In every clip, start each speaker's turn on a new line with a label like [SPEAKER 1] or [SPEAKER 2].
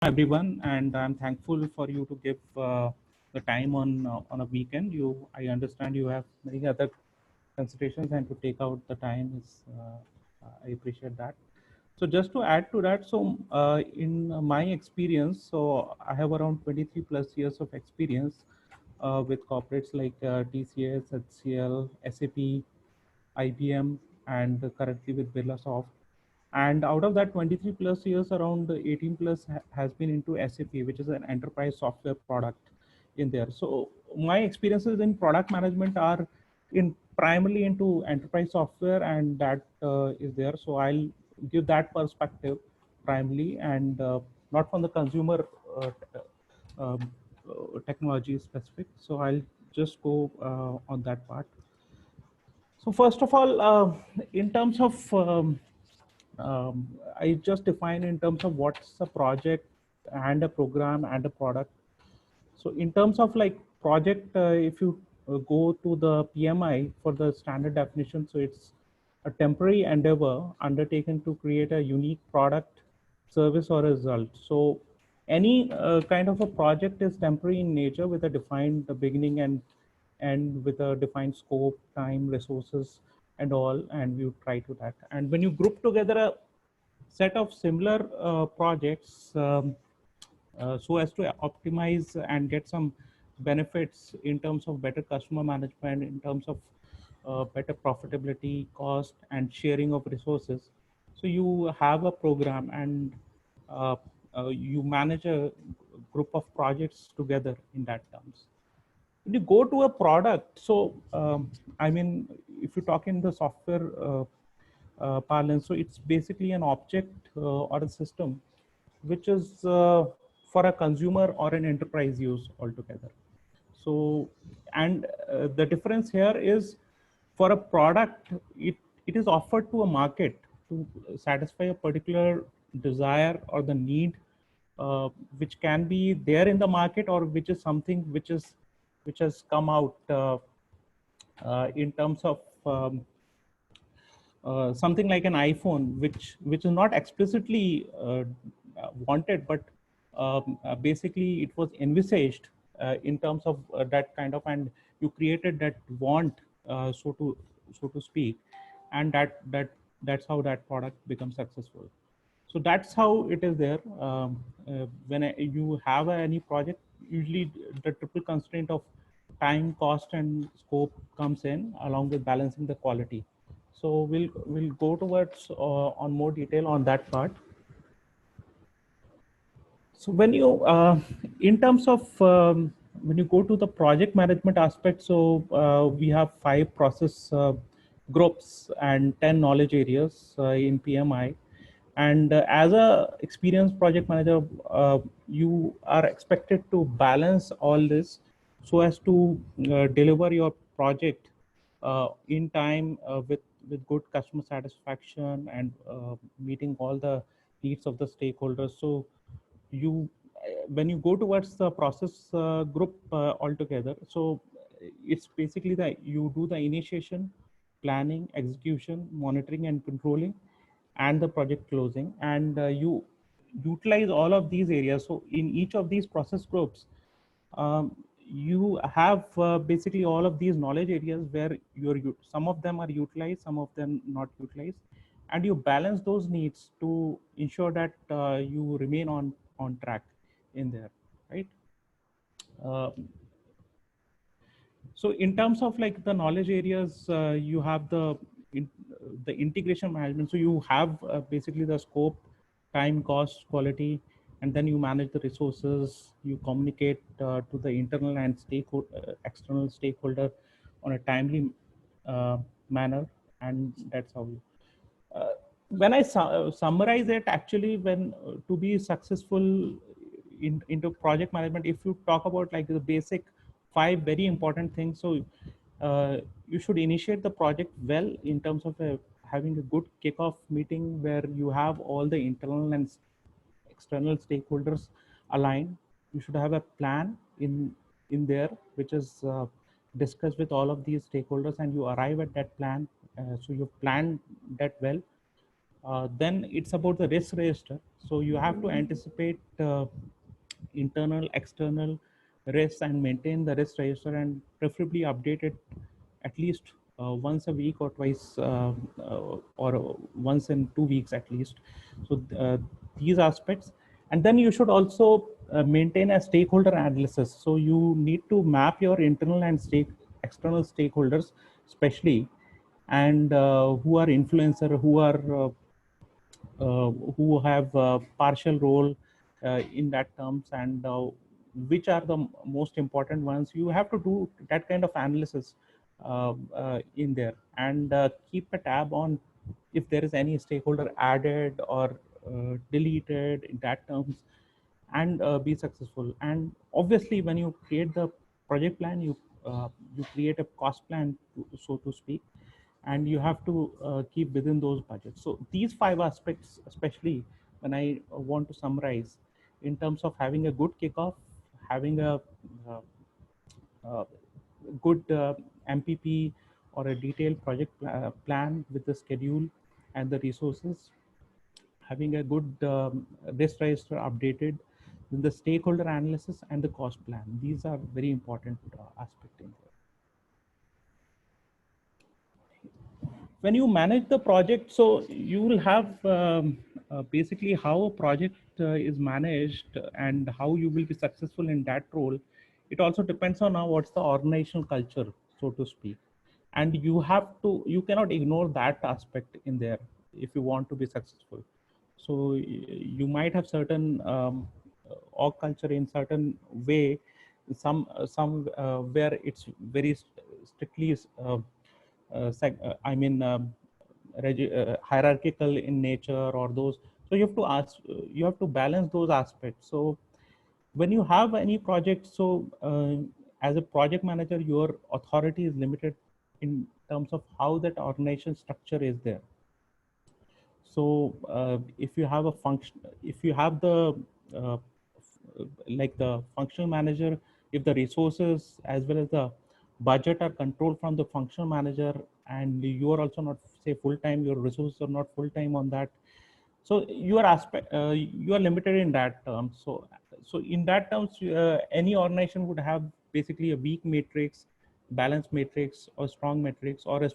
[SPEAKER 1] Everyone, and I'm thankful for you to give the time on a weekend. I understand you have many other considerations, and to take out the time is I appreciate that. So just to add to that, in my experience, so I have around 23 plus years of experience with corporates like TCS, HCL, SAP, IBM, and currently with Birlasoft. And out of that 23 plus years, around 18 plus has been into SAP, which is an enterprise software product in there. So my experiences in product management are in primarily into enterprise software, and that is there. So I'll give that perspective primarily, and not from the consumer um, technology specific. So I'll just go on that part. So first of all, in terms of I just define in terms of what's a project and a program and a product. So in terms of like project, if you go to the PMI for the standard definition, so it's a temporary endeavor undertaken to create a unique product, service, or result. So any kind of a project is temporary in nature with a defined beginning and with a defined scope, time, resources, and all, and we try to that. And when you group together a set of similar projects so as to optimize and get some benefits in terms of better customer management, in terms of better profitability, cost, and sharing of resources. So you have a program, and uh, you manage a group of projects together in that terms. When you go to a product, so I mean, if you talk in the software parlance, so it's basically an object or a system which is for a consumer or an enterprise use altogether. So, and the difference here is for a product, it is offered to a market to satisfy a particular desire or the need, which can be there in the market, or which is something which has come out in terms of something like an iPhone, which is not explicitly wanted, but basically it was envisaged in terms of that kind of, and you created that want, so to speak, and that's how that product becomes successful. So that's how it is there. When you have any project, usually the triple constraint of time, cost, and scope comes in along with balancing the quality. So we'll go towards on more detail on that part. So when you in terms of when you go to the project management aspect, so we have 5 process groups and 10 knowledge areas in PMI. And as a experienced project manager, you are expected to balance all this so as to deliver your project in time with good customer satisfaction and meeting all the needs of the stakeholders. So you when you go towards the process group altogether, so it's basically that you do the initiation, planning, execution, monitoring, and controlling, and the project closing, and you utilize all of these areas. So in each of these process groups, you have basically all of these knowledge areas where some of them are utilized, some of them not utilized, and you balance those needs to ensure that you remain on track in there, right? uh, so in terms of like the knowledge areas, you have the integration management. So you have basically the scope, time, cost, quality, and then you manage the resources. You communicate to the internal and external stakeholder on a timely manner, and that's how you. Uh, when I summarize it, actually, when to be successful into project management, if you talk about like the basic 5 very important things, so you should initiate the project well in terms of having a good kickoff meeting where you have all the internal and external stakeholders aligned. You should have a plan in there which is discussed with all of these stakeholders, and you arrive at that plan. So you've planned that well. Then it's about the risk register. So you have to anticipate internal, external risks and maintain the risk register, and preferably update it at least once a week or twice, or once in 2 weeks at least. So these aspects. And then you should also maintain a stakeholder analysis. So you need to map your internal and external stakeholders, especially, and who are influencer, who have partial role in that terms, and which are the most important ones. You have to do that kind of analysis in there, and keep a tab on if there is any stakeholder added or deleted in that terms, and be successful. And obviously when you create the project plan, you create a cost plan, so to speak, and you have to keep within those budgets. So these 5 aspects, especially when I want to summarize, in terms of having a good kickoff, having a uh, good MPP or a detailed project plan with the schedule and the resources, having a good risk register updated, then the stakeholder analysis and the cost plan. These are very important aspects in there. When you manage the project, so you will have basically how a project is managed and how you will be successful in that role. It also depends on what's the organizational culture, so to speak. And you cannot ignore that aspect in there if you want to be successful. So you might have certain org culture in certain way, some where it's very strictly I mean, hierarchical in nature, or those. So you have to you have to balance those aspects. So when you have any project, so as a project manager, your authority is limited in terms of how that organization structure is there. So if you have a function, if you have the like the functional manager, if the resources as well as the budget are controlled from the functional manager, and you are also not, say, full time, your resources are not full time on that, so you are limited in that term. So in that terms, any organization would have basically a weak matrix, balanced matrix, or strong matrix, or a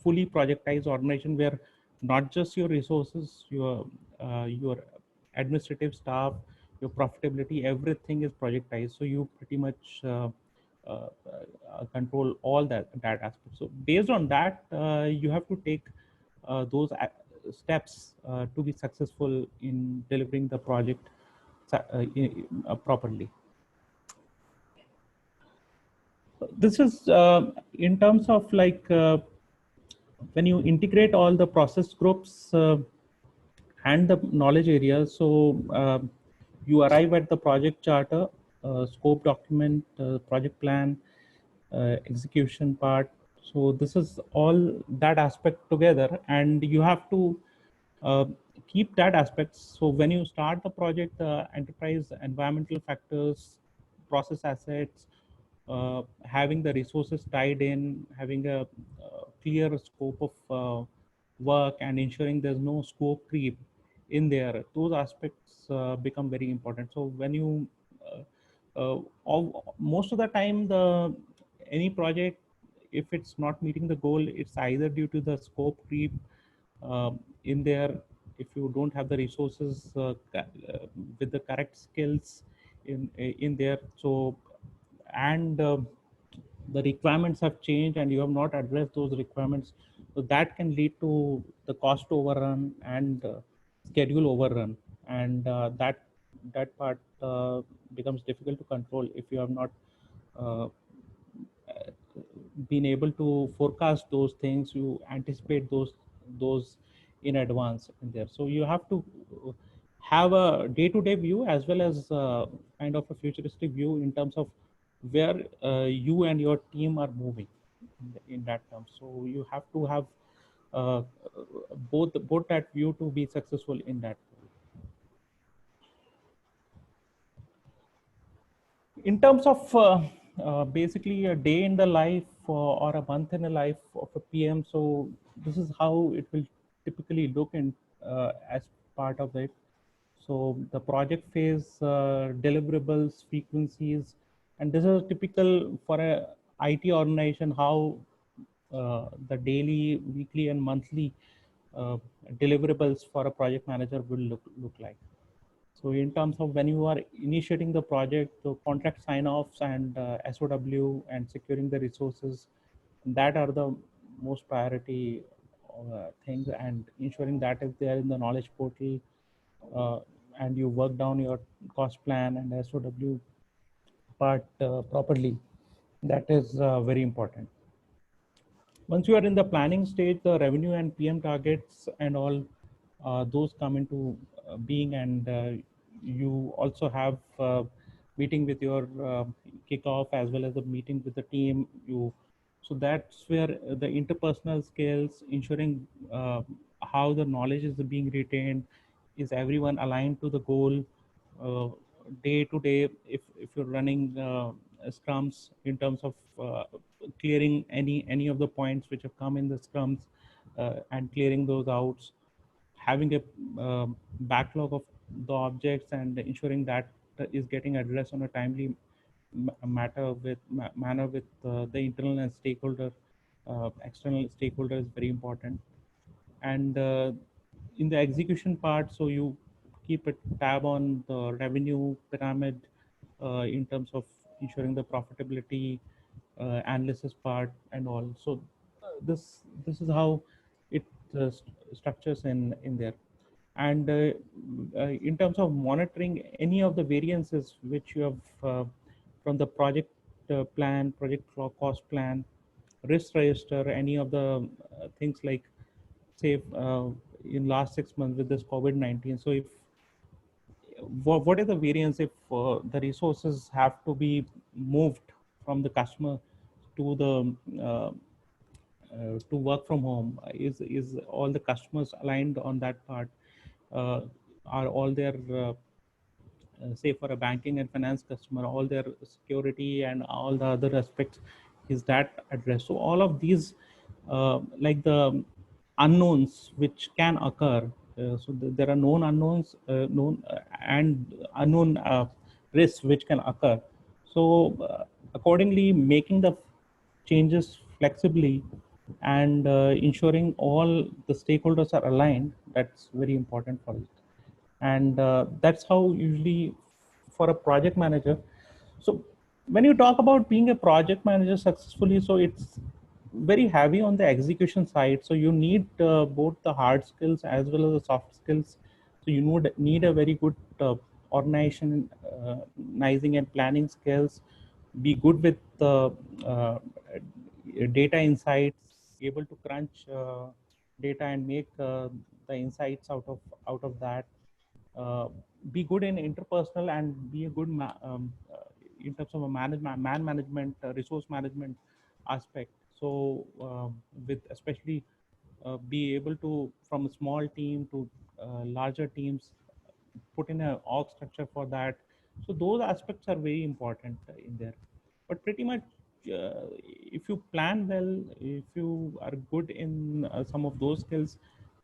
[SPEAKER 1] fully projectized organization where not just your resources, your administrative staff, your profitability, everything is projectized. So you pretty much control all that aspect. So based on that, you have to take those steps to be successful in delivering the project properly. This is in terms of like when you integrate all the process groups and the knowledge areas. So you arrive at the project charter, scope document, project plan, execution part. So this is all that aspect together, and you have to uh, keep that aspect. So when you start the project, enterprise environmental factors, process assets, having the resources tied in, having a clear scope of work, and ensuring there's no scope creep in there, those aspects become very important. So when you most of the time, the any project, if it's not meeting the goal, it's either due to the scope creep in there, if you don't have the resources with the correct skills in there. So and the requirements have changed and you have not addressed those requirements, so that can lead to the cost overrun and schedule overrun, and that part becomes difficult to control if you have not uh, been able to forecast those things, you anticipate those in advance in there. So you have to have a day-to-day view as well as kind of a futuristic view in terms of where you and your team are moving in that term. So you have to have uh, both that view to be successful in that. In terms of basically a day in the life or a month in the life of a PM, so this is how it will typically look in as part of it. So the project phase, deliverables, frequencies, and this is typical for a IT organization, how the daily, weekly, and monthly uh, deliverables for a project manager will look like. So in terms of when you are initiating the project, the contract sign-offs and SOW and securing the resources, that are the most priority things, and ensuring that is there in the knowledge portal, uh, and you work down your cost plan and SOW part properly. That is very important. Once you are in the planning stage, the revenue and PM targets and all those come into being, and you also have meeting with your kickoff as well as the meeting with the team. So that's where the interpersonal skills, ensuring how the knowledge is being retained, is everyone aligned to the goal uh, day to day. If you're running scrums in terms of clearing any of the points which have come in the scrums, and clearing those outs, having a backlog of the objects and ensuring that is getting addressed on a timely manner with the internal and external stakeholder is very important. And in the execution part, so you keep a tab on the revenue pyramid in terms of ensuring the profitability analysis part and all. So this is how it structures in there. And in terms of monitoring any of the variances which you have from the project plan, project cost plan, risk register, any of the things like, say, in last 6 months with this COVID-19. So if what is the variance if the resources have to be moved from the customer to the to work from home? Is all the customers aligned on that part? Are all their say for a banking and finance customer, all their security and all the other aspects, is that addressed? So all of these, like the unknowns which can occur, there are known unknowns, known and unknown risks which can occur. So accordingly, making the changes flexibly and ensuring all the stakeholders are aligned, that's very important for it. And that's how usually for a project manager. So when you talk about being a project manager successfully, so it's very heavy on the execution side. So you need both the hard skills as well as the soft skills. So you need a very good organizing and planning skills, be good with uh, data insights, able to crunch data and make the insights out of that, uh, be good in interpersonal and be a good in terms of a man management, resource management aspect. So with especially be able to, from a small team to larger teams, put in a org structure for that. So those aspects are very important in there. But pretty much, if you plan well, if you are good in some of those skills,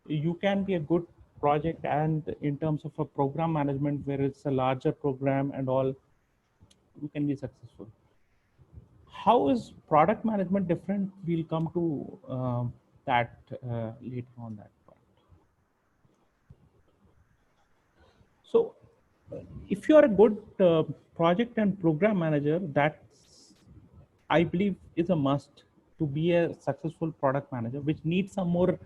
[SPEAKER 1] you can be a good project. And in terms of a program management where it's a larger program and all, you can be successful. How is product management different? We'll come to that later on that part. So if you are a good project and program manager, that's, I believe, is a must to be a successful product manager, which needs some more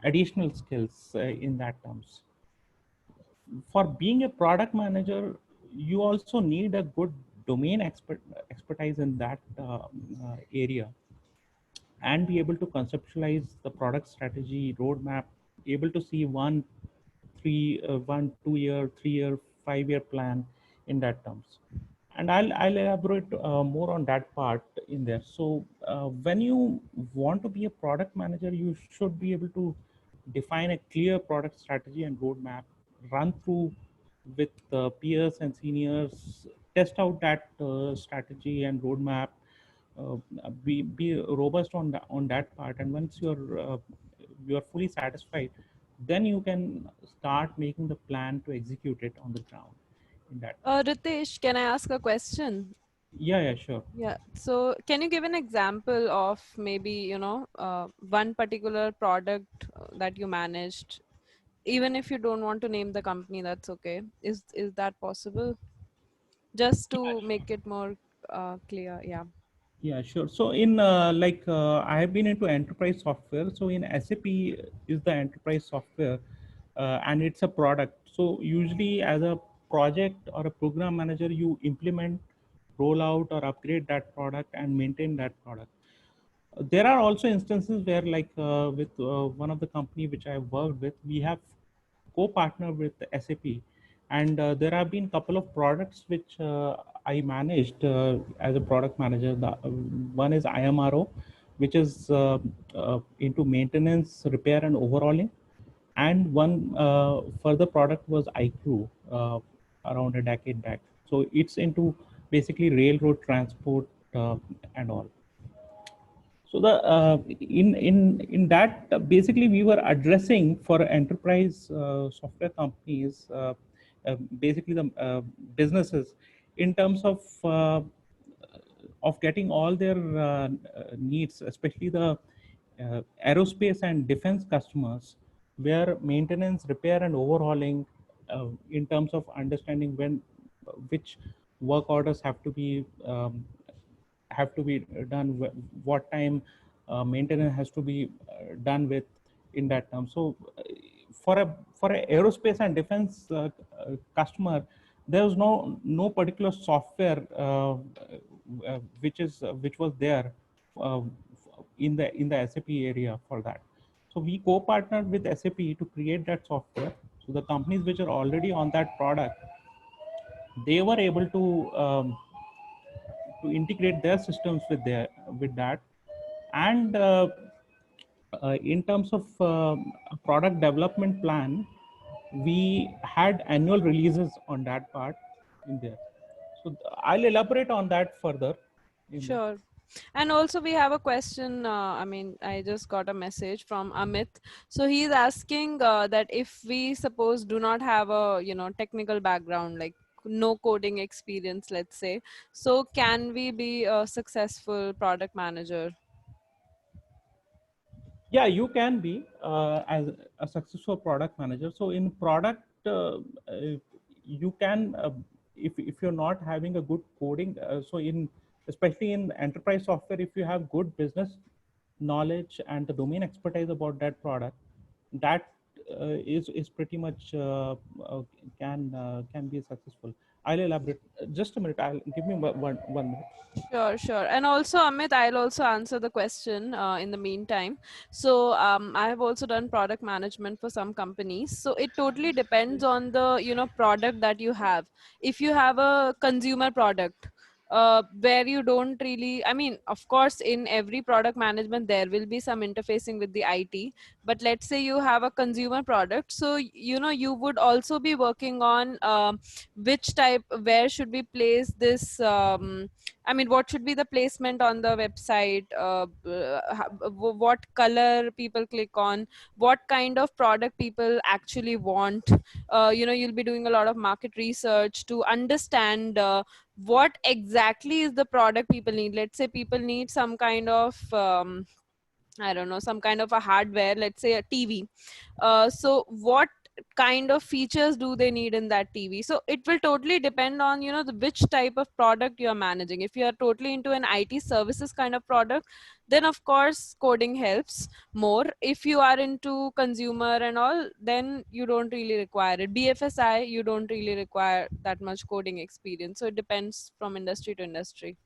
[SPEAKER 1] additional skills in that terms. For being a product manager, you also need a good domain expertise in that area, and be able to conceptualize the product strategy roadmap, able to see 1 2 year 3 year 5 year plan in that terms. And I'll elaborate more on that part in there. So when you want to be a product manager, you should be able to define a clear product strategy and roadmap, run through with peers and seniors, test out that strategy and roadmap, uh, be robust on that part. And once you're fully satisfied, then you can start making the plan to execute it on the ground in that.
[SPEAKER 2] Ritesh, can I ask a question?
[SPEAKER 1] Yeah, sure.
[SPEAKER 2] Yeah. So, can you give an example of maybe, one particular product that you managed? Even if you don't want to name the company, that's okay. Is that possible? Just to
[SPEAKER 1] Yeah,
[SPEAKER 2] make it more clear. Yeah.
[SPEAKER 1] yeah, sure. So in I have been into enterprise software. So in SAP is the enterprise software, and it's a product. So usually as a project or a program manager, you implement, roll out or upgrade that product and maintain that product. There are also instances where with one of the company which I have worked with, we have co-partner with SAP, and there have been couple of products which I managed as a product manager. One is IMRO, which is into maintenance, repair, and overhauling, and one further product was iCrew around a decade back. So it's into basically railroad transport and all. So the in that basically we were addressing for enterprise software companies, basically the businesses, in terms of getting all their needs, especially the aerospace and defense customers, where maintenance, repair, and overhauling, in terms of understanding when which work orders have to be done, what time maintenance has to be done with in that term. So for a aerospace and defense customer, there was no particular software which was there uh, in the SAP area for that. So we co-partnered with SAP to create that software. So the companies which are already on that product, they were able to integrate their systems with that. And in terms of a product development plan, we had annual releases on that part in there. So I'll elaborate on that further in there.
[SPEAKER 2] Sure. And also, we have a question. I just got a message from Amit. So he's asking that if we suppose do not have a technical background, like no coding experience, let's say, so can we be a successful product manager?
[SPEAKER 1] Yeah, you can be as a successful product manager. So in product, you can if you're not having a good coding, so in especially in enterprise software, if you have good business knowledge and the domain expertise about that product, that is pretty much can be successful. I'll elaborate. Just a minute. I'll give me one minute.
[SPEAKER 2] Sure, sure. And also, Amit, I'll also answer the question in the meantime. So, I have also done product management for some companies. So, it totally depends on the, product that you have. If you have a consumer product, where you don't really, I mean, of course, in every product management, there will be some interfacing with the IT. But let's say you have a consumer product. So, you would also be working on which type, where should we place this. I mean, what should be the placement on the website? What color people click on? What kind of product people actually want? You'll be doing a lot of market research to understand what exactly is the product people need. Let's say people need some kind of I don't know, some kind of a hardware, let's say a TV. So what kind of features do they need in that TV? So it will totally depend on, which type of product you're managing. If you are totally into an IT services kind of product, then of course coding helps more. If you are into consumer and all, then you don't really require it. BFSI, you don't really require that much coding experience. So it depends from industry to industry.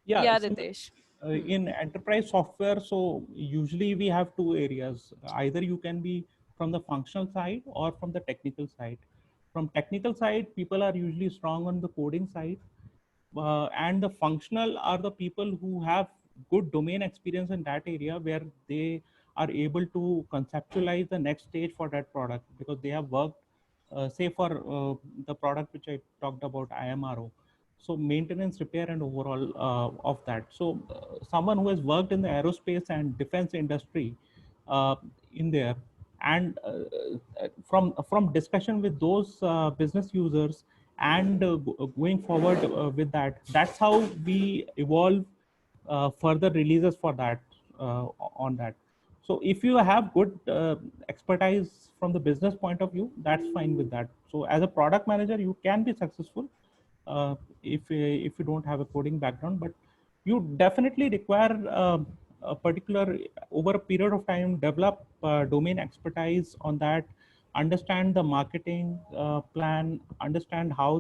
[SPEAKER 1] Yeah,
[SPEAKER 2] Yeah,
[SPEAKER 1] similar,
[SPEAKER 2] Ritesh. Hmm.
[SPEAKER 1] in enterprise software, so usually we have two areas. Either you can be from the functional side or from the technical side. From technical side, people are usually strong on the coding side, and the functional are the people who have good domain experience in that area, where they are able to conceptualize the next stage for that product, because they have worked, say for the product which I talked about, IMRO. So maintenance, repair, and overall of that. So someone who has worked in the aerospace and defense industry in there, and from discussion with those business users, and going forward with that, that's how we evolve further releases for that on that. So if you have good expertise from the business point of view, that's fine with that. So as a product manager, you can be successful if you don't have a coding background, but you definitely require a particular, over a period of time, develop domain expertise on that, understand the marketing plan, understand how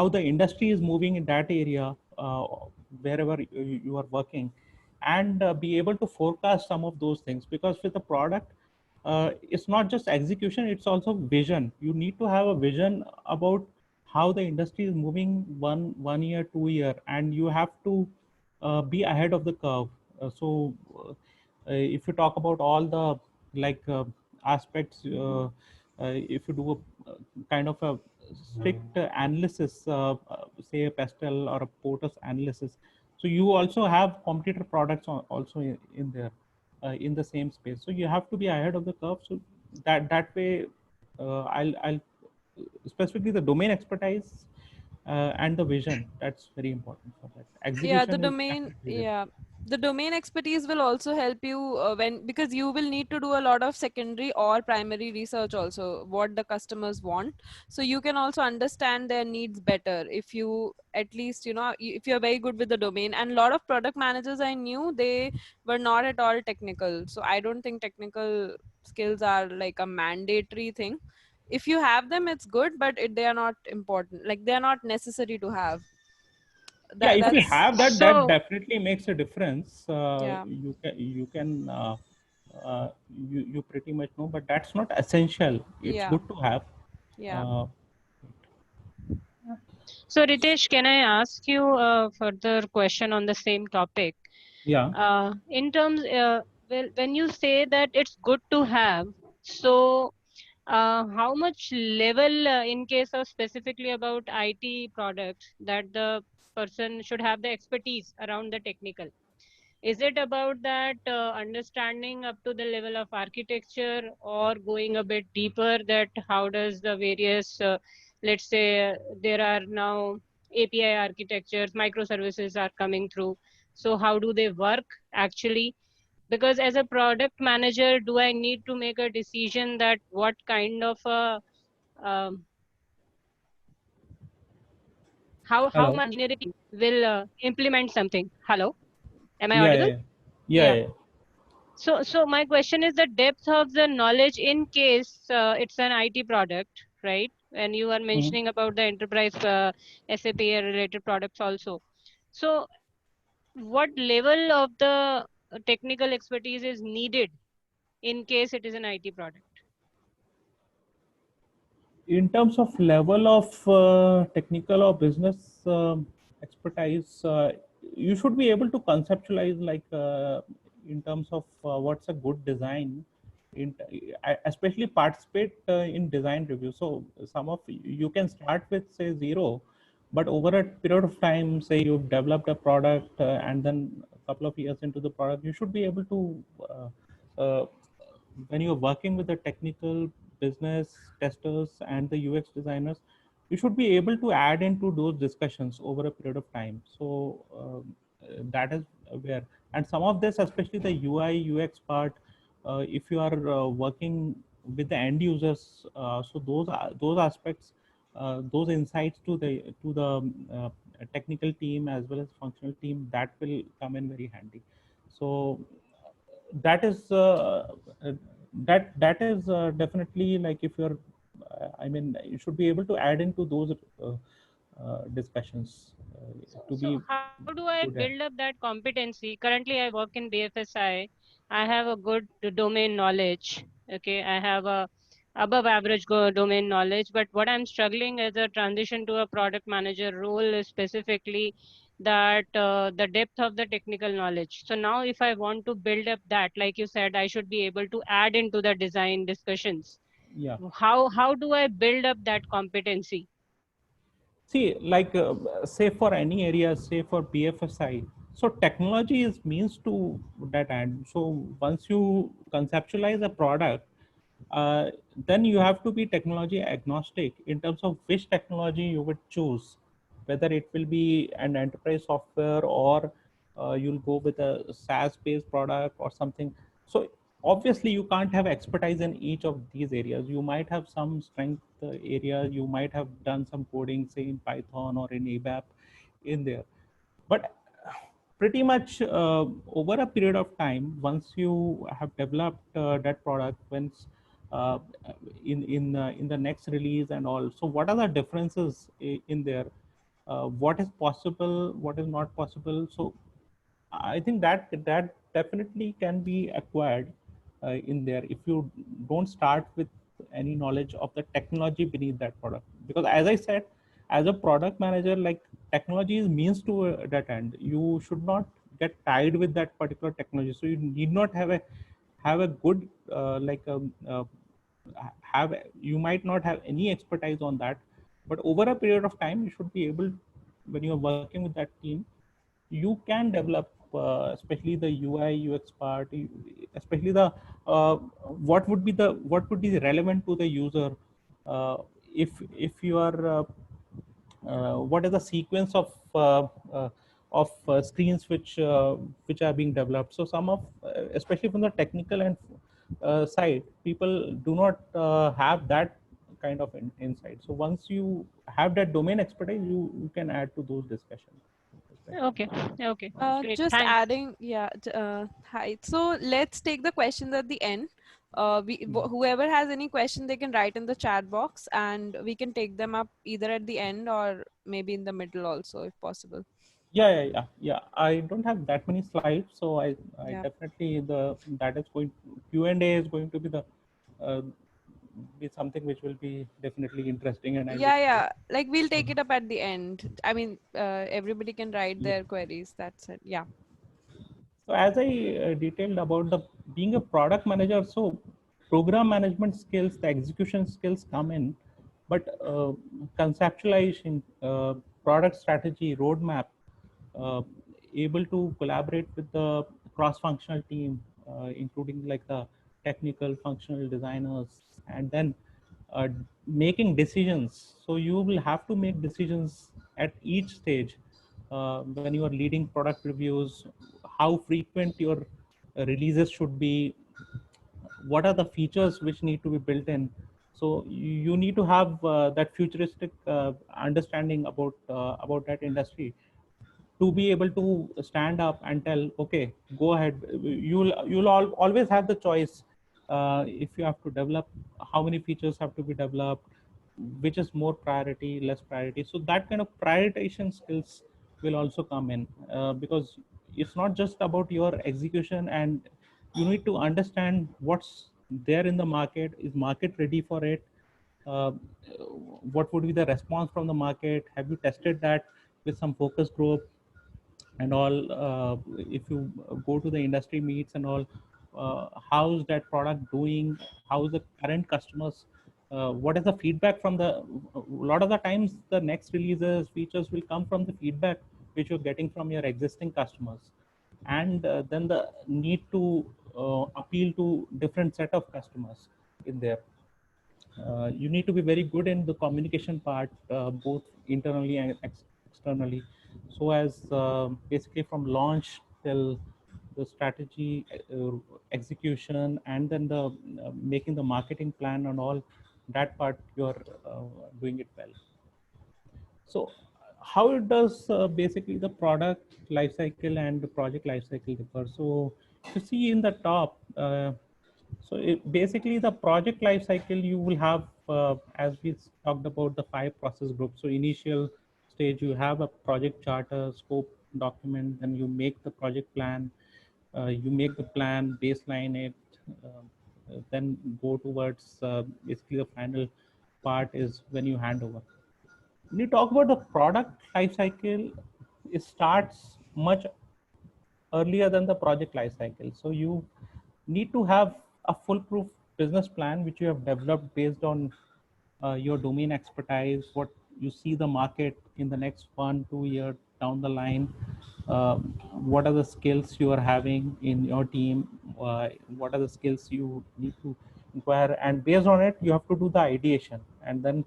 [SPEAKER 1] the industry is moving in that area wherever you are working, and be able to forecast some of those things. Because with the product, it's not just execution, it's also vision. You need to have a vision about how the industry is moving 1 year 2 year, and you have to be ahead of the curve. If you talk about all the like aspects, if you do a kind of a strict analysis, say a Pestel or a POTUS analysis, so you also have competitor products also in there in the same space. So you have to be ahead of the curve. So that way, I'll specifically the domain expertise and the vision. That's very important for that.
[SPEAKER 2] Yeah, the
[SPEAKER 1] Execution is
[SPEAKER 2] domain,
[SPEAKER 1] definitely there.
[SPEAKER 2] yeah, the domain expertise will also help you when, because you will need to do a lot of secondary or primary research also, what the customers want. So you can also understand their needs better if you, at least, if you're very good with the domain. And a lot of product managers I knew, they were not at all technical. So I don't think technical skills are like a mandatory thing. If you have them, it's good, but they are not important, like they are not necessary to have.
[SPEAKER 1] Yeah, if you
[SPEAKER 2] That's,
[SPEAKER 1] have that, that
[SPEAKER 3] So,
[SPEAKER 1] definitely makes a difference.
[SPEAKER 2] yeah,
[SPEAKER 1] You pretty much know, but that's not essential. It's
[SPEAKER 2] yeah,
[SPEAKER 1] good to have.
[SPEAKER 2] yeah.
[SPEAKER 1] Uh,
[SPEAKER 3] so Ritesh, can I ask you a further question on the same topic?
[SPEAKER 1] yeah.
[SPEAKER 3] In terms, well, when you say that it's good to have, so how much level, in case of specifically about IT products, that the person should have the expertise around the technical? Is it about that understanding up to the level of architecture, or going a bit deeper, that how does the various, let's say, there are now API architectures, microservices are coming through. So how do they work actually? Because as a product manager, do I need to make a decision that what kind of a, um, how
[SPEAKER 1] Hello.
[SPEAKER 3] my engineering will implement something? Hello, am I
[SPEAKER 1] Yeah,
[SPEAKER 3] audible?
[SPEAKER 1] yeah, yeah,
[SPEAKER 3] Yeah.
[SPEAKER 1] yeah.
[SPEAKER 3] So my question is the depth of the knowledge, in case it's an IT product, right? And you are
[SPEAKER 1] Mhm.
[SPEAKER 3] mentioning about the enterprise SAP related products also. So what level of the technical expertise is needed in case it is an IT product?
[SPEAKER 1] In terms of level of technical or business expertise, you should be able to conceptualize, like in terms of what's a good design, in, especially participate in design review. So some of you can start with say zero, but over a period of time, say you've developed a product and then a couple of years into the product, you should be able to when you're working with the technical business testers and the UX designers, you should be able to add into those discussions over a period of time. So that is where, and some of this, especially the UI UX part, if you are working with the end users, so those aspects, those insights to the technical team as well as functional team, that will come in very handy. So that is definitely, like, if you're I mean, you should be able to add into those discussions to
[SPEAKER 3] So
[SPEAKER 1] be
[SPEAKER 3] how do I
[SPEAKER 1] good at.
[SPEAKER 3] build up that competency? Currently, I work in BFSI. I have a good domain knowledge. Okay, I have a above average domain knowledge. But what I'm struggling as a transition to a product manager role is specifically that the depth of the technical knowledge. So now, if I want to build up that, like you said, I should be able to add into the design discussions.
[SPEAKER 1] Yeah.
[SPEAKER 3] How do I build up that competency?
[SPEAKER 1] See, like, say for any area, say for BFSI, so technology is means to that end. So once you conceptualize a product, then you have to be technology agnostic in terms of which technology you would choose, whether it will be an enterprise software or you'll go with a SaaS based product or something. So obviously you can't have expertise in each of these areas. You might have some strength area, you might have done some coding, say in Python or in ABAP in there. But pretty much over a period of time, once you have developed that product, once uh, in the next release and all, so what are the differences in there? What is possible, what is not possible? So I think that definitely can be acquired in there if you don't start with any knowledge of the technology beneath that product. Because as I said, as a product manager, like technology is means to that end. You should not get tied with that particular technology. So you need not have a good have you might not have any expertise on that, but over a period of time you should be able, when you're working with that team, you can develop especially the UI UX part, especially the what would be relevant to the user, uh, if you are what is the sequence of screens which are being developed. So some of especially from the technical and side, people do not have that kind of insight. So once you have that domain expertise, you can add to those discussions.
[SPEAKER 3] Okay. Okay. Great.
[SPEAKER 2] Just
[SPEAKER 3] Thanks.
[SPEAKER 2] adding, yeah. Hi. So let's take the questions at the end. Whoever has any question, they can write in the chat box, and we can take them up either at the end or maybe in the middle also, if possible.
[SPEAKER 1] Yeah. I don't have that many slides, so I
[SPEAKER 2] Yeah.
[SPEAKER 1] definitely that is going Q&A is going to be the uh, be something which will be definitely interesting, and I look
[SPEAKER 2] Yeah. Like we'll take
[SPEAKER 1] forward.
[SPEAKER 2] it up at the end. I mean, everybody can write
[SPEAKER 1] Yeah.
[SPEAKER 2] their queries. That's it. Yeah.
[SPEAKER 1] So as I detailed about the being a product manager, so program management skills, the execution skills come in, but conceptualization, product strategy, roadmap, uh, able to collaborate with the cross-functional team, including like the technical, functional designers, and then uh, making decisions. So you will have to make decisions at each stage when you are leading product reviews, how frequent your releases should be, what are the features which need to be built in. So you need to have that futuristic understanding about that industry to be able to stand up and tell, okay, go ahead. You'll always have the choice, if you have to develop, how many features have to be developed, which is more priority, less priority. So that kind of prioritization skills will also come in, because it's not just about your execution, and you need to understand what's there in the market. Is market ready for it? uh, what would be the response from the market? Have you tested that with some focus group and all? If you go to the industry meets and all, how's that product doing? How's the current customers? What is the feedback from the? A lot of the times, the next releases features will come from the feedback which you're getting from your existing customers, and then the need to appeal to different set of customers in there. You need to be very good in the communication part, both internally and externally, so as basically from launch till the strategy, execution, and then the making the marketing plan and all that part, you're doing it well. So how it does basically the product lifecycle and the project lifecycle differ? So you see in the top, basically the project lifecycle, you will have, as we talked about, the 5 process groups. So initial stage, you have a project charter, scope document, then you make the project plan, you make the plan, baseline it, then go towards basically the final part is when you hand over. When you talk about the product life cycle, it starts much earlier than the project life cycle. So you need to have a foolproof business plan which you have developed based on your domain expertise, what you see the market in the next 1 2 year down the line, what are the skills you are having in your team, what are the skills you need to inquire, and based on it, you have to do the ideation. And then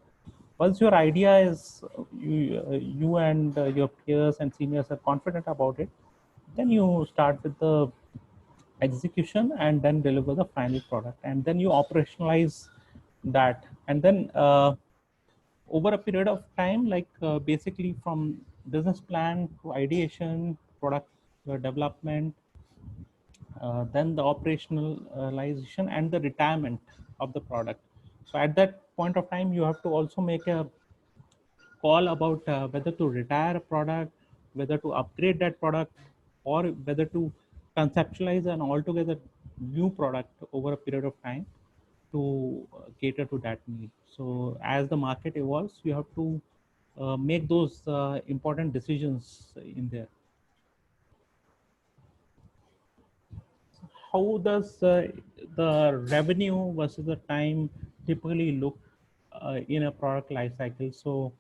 [SPEAKER 1] once your idea is, you and your peers and seniors are confident about it, then you start with the execution and then deliver the final product, and then you operationalize that. And then over a period of time, like basically from business plan to ideation, product development, then the operationalization and the retirement of the product. So at that point of time, you have to also make a call about whether to retire a product, whether to upgrade that product, or whether to conceptualize an altogether new product over a period of time to cater to that need. So as the market evolves, you have to make those important decisions in there. How does the revenue versus the time typically look in a product life cycle? So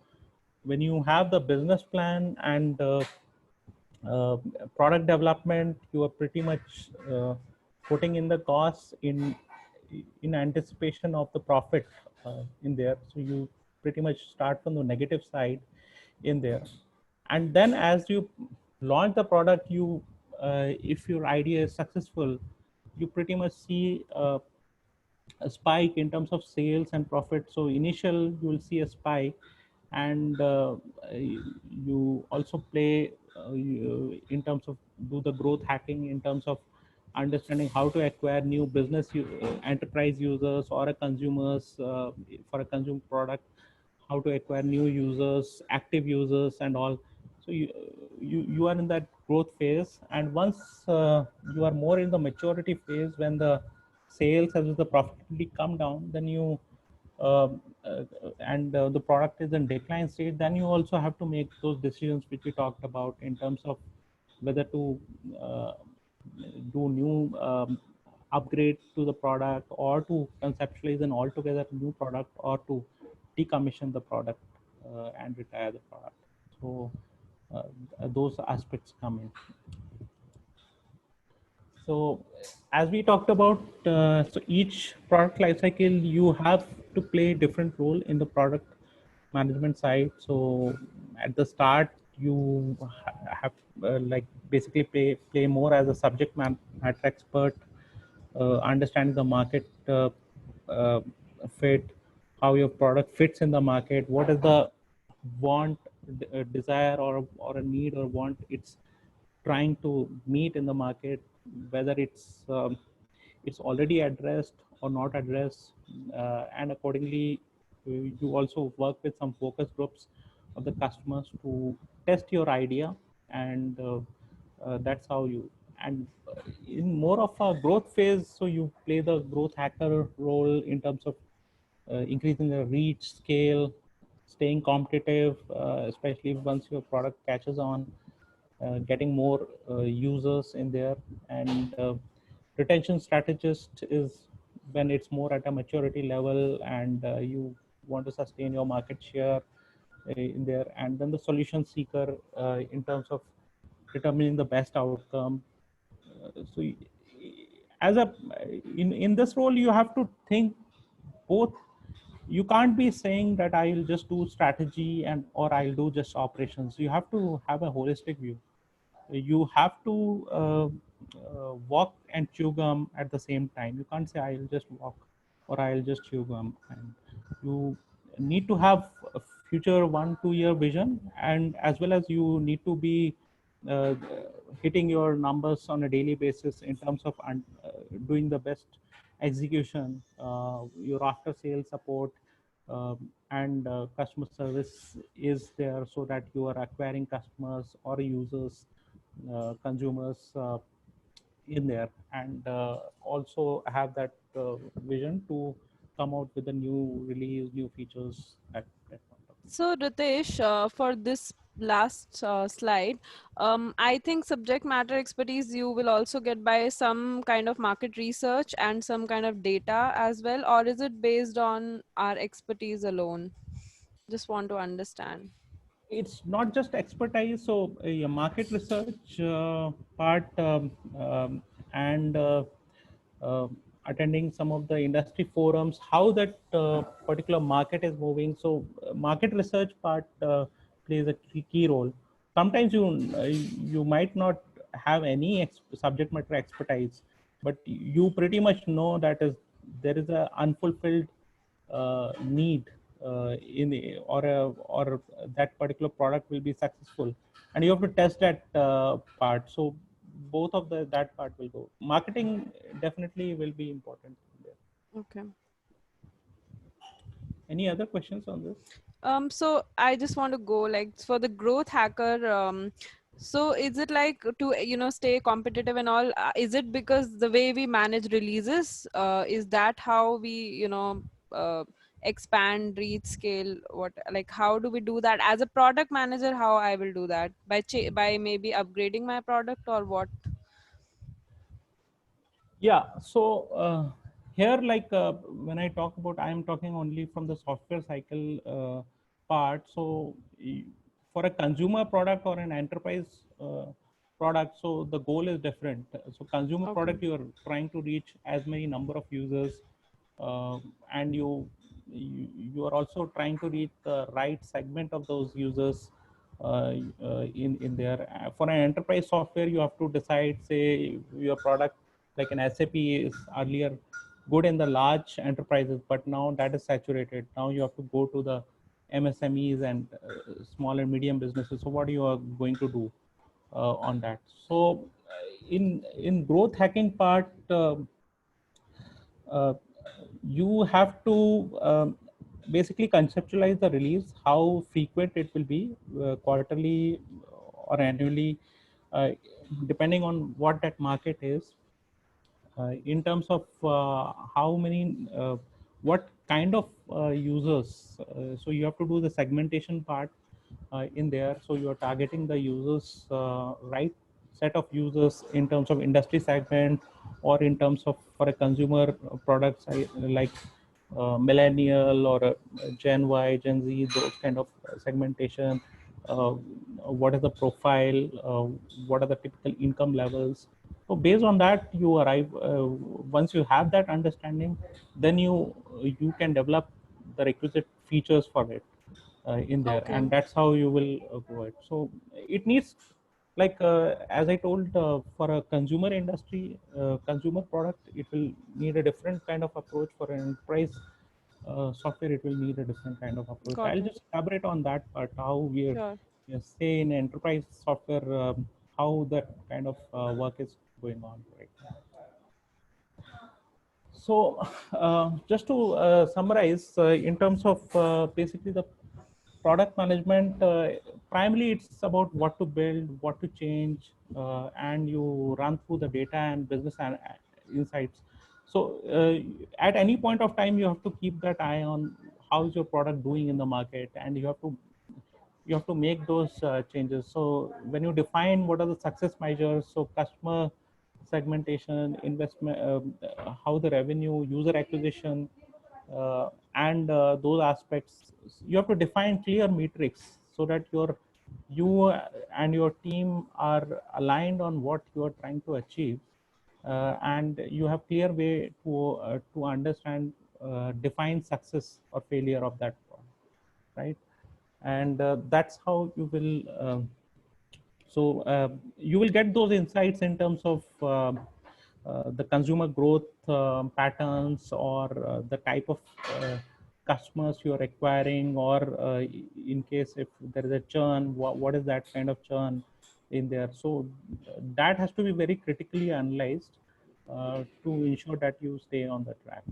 [SPEAKER 1] when you have the business plan and uh, product development, you are pretty much putting in the costs in anticipation of the profit in there. So you pretty much start from the negative side in there, and then as you launch the product, you if your idea is successful, you pretty much see a spike in terms of sales and profit. So initial you will see a spike, and you also play in terms of do the growth hacking in terms of understanding how to acquire new business enterprise users or a consumers for a consumer product, how to acquire new users, active users, and all. So you are in that growth phase, and once you are more in the maturity phase, when the sales as well as the profitability come down, then you and the product is in decline state, then you also have to make those decisions which we talked about in terms of whether to uh, do new upgrade to the product, or to conceptualize an altogether new product, or to decommission the product and retire the product. So uh, those aspects come in. So as we talked about, so each product lifecycle, you have to play different role in the product management side. So at the start, you have like basically play more as a subject matter expert, understand the market uh, fit, how your product fits in the market, what is the want, desire, or a need or want it's trying to meet in the market, whether it's already addressed or not addressed, and accordingly you also work with some focus groups of the customers to test your idea, and that's how you, and in more of a growth phase, so you play the growth hacker role in terms of increasing the reach, scale, staying competitive, especially once your product catches on, getting more users in there. And retention strategist is when it's more at a maturity level, and you want to sustain your market share in there. And then the solution seeker in terms of determining the best outcome. So as a in this role, you have to think both. You can't be saying that I'll just do strategy and or I'll do just operations. You have to have a holistic view. You have to walk and chew gum at the same time. You can't say I'll just walk or I'll just chew gum. And you need to have a future 1-2 year vision, and as well as you need to be uh, hitting your numbers on a daily basis in terms of doing the best execution, your after sales support, and customer service is there, so that you are acquiring customers or users, consumers in there, and also have that vision to come out with a new release, new features at that point of time.
[SPEAKER 2] So, Ritesh, for this last slide, I think subject matter expertise you will also get by some kind of market research and some kind of data as well, or is it based on our expertise alone? Just want to understand.
[SPEAKER 1] It's not just expertise, so a market research part, and uh, attending some of the industry forums, how that particular market is moving. So market research part plays a key role. Sometimes you might not have any subject matter expertise, but you pretty much know that there is a unfulfilled need in the, or that particular product will be successful, and you have to test that part. So both of that part will go. Marketing definitely will be important there.
[SPEAKER 2] Okay.
[SPEAKER 1] Any other questions on this?
[SPEAKER 2] So I just want to go like for the growth hacker. So is it like to stay competitive and all? Is it because the way we manage releases? Is that how we uh, expand, reach, scale? What, like, how do we do that as a product manager? How I will do that by maybe upgrading my product or what?
[SPEAKER 1] Yeah. So here, like when I talk about, I am talking only from the software cycle part. So for a consumer product or an enterprise product, so the goal is different. So consumer
[SPEAKER 2] Okay.
[SPEAKER 1] product, you are trying to reach as many number of users, and you are also trying to reach the right segment of those users in there. For an enterprise software, you have to decide, say, your product like an SAP is earlier good in the large enterprises, but now that is saturated. Now you have to go to the MSMEs and small and medium businesses. So what you are going to do on that? So in growth hacking part, uh, you have to basically conceptualize the release, how frequent it will be, quarterly or annually, uh, depending on what that market is. In terms of how many, what kind of users. So you have to do the segmentation part in there. So you are targeting the users, right set of users in terms of industry segment, or in terms of for a consumer products like millennial or Gen Y, Gen Z, those kind of segmentation. What is the profile? What are the typical income levels? So based on that, you arrive. Once you have that understanding, then you can develop the requisite features for it in there,
[SPEAKER 2] Okay.
[SPEAKER 1] and that's how you will go it. So it needs, like as I told, for a consumer industry, consumer product, it will need a different kind of approach. For an enterprise software, it will need a different kind of approach.
[SPEAKER 2] Got
[SPEAKER 1] I'll
[SPEAKER 2] it.
[SPEAKER 1] just elaborate on that part, how we are,
[SPEAKER 2] Sure.
[SPEAKER 1] say, in enterprise software, how that kind of work is going on right now. So just to summarize, in terms of basically the product management, primarily it's about what to build, what to change, and you run through the data and business insights. So at any point of time, you have to keep that eye on how is your product doing in the market, and you have to make those changes. So when you define what are the success measures, so customer segmentation, investment, how the revenue, user acquisition, and those aspects, you have to define clear metrics so that you and your team are aligned on what you are trying to achieve, and you have clear way to understand, define success or failure of that product, right? And that's how you will so you will get those insights in terms of the consumer growth patterns, or the type of customers you are acquiring, or in case if there is a churn, what is that kind of churn in there. So that has to be very critically analyzed to ensure that you stay on the track.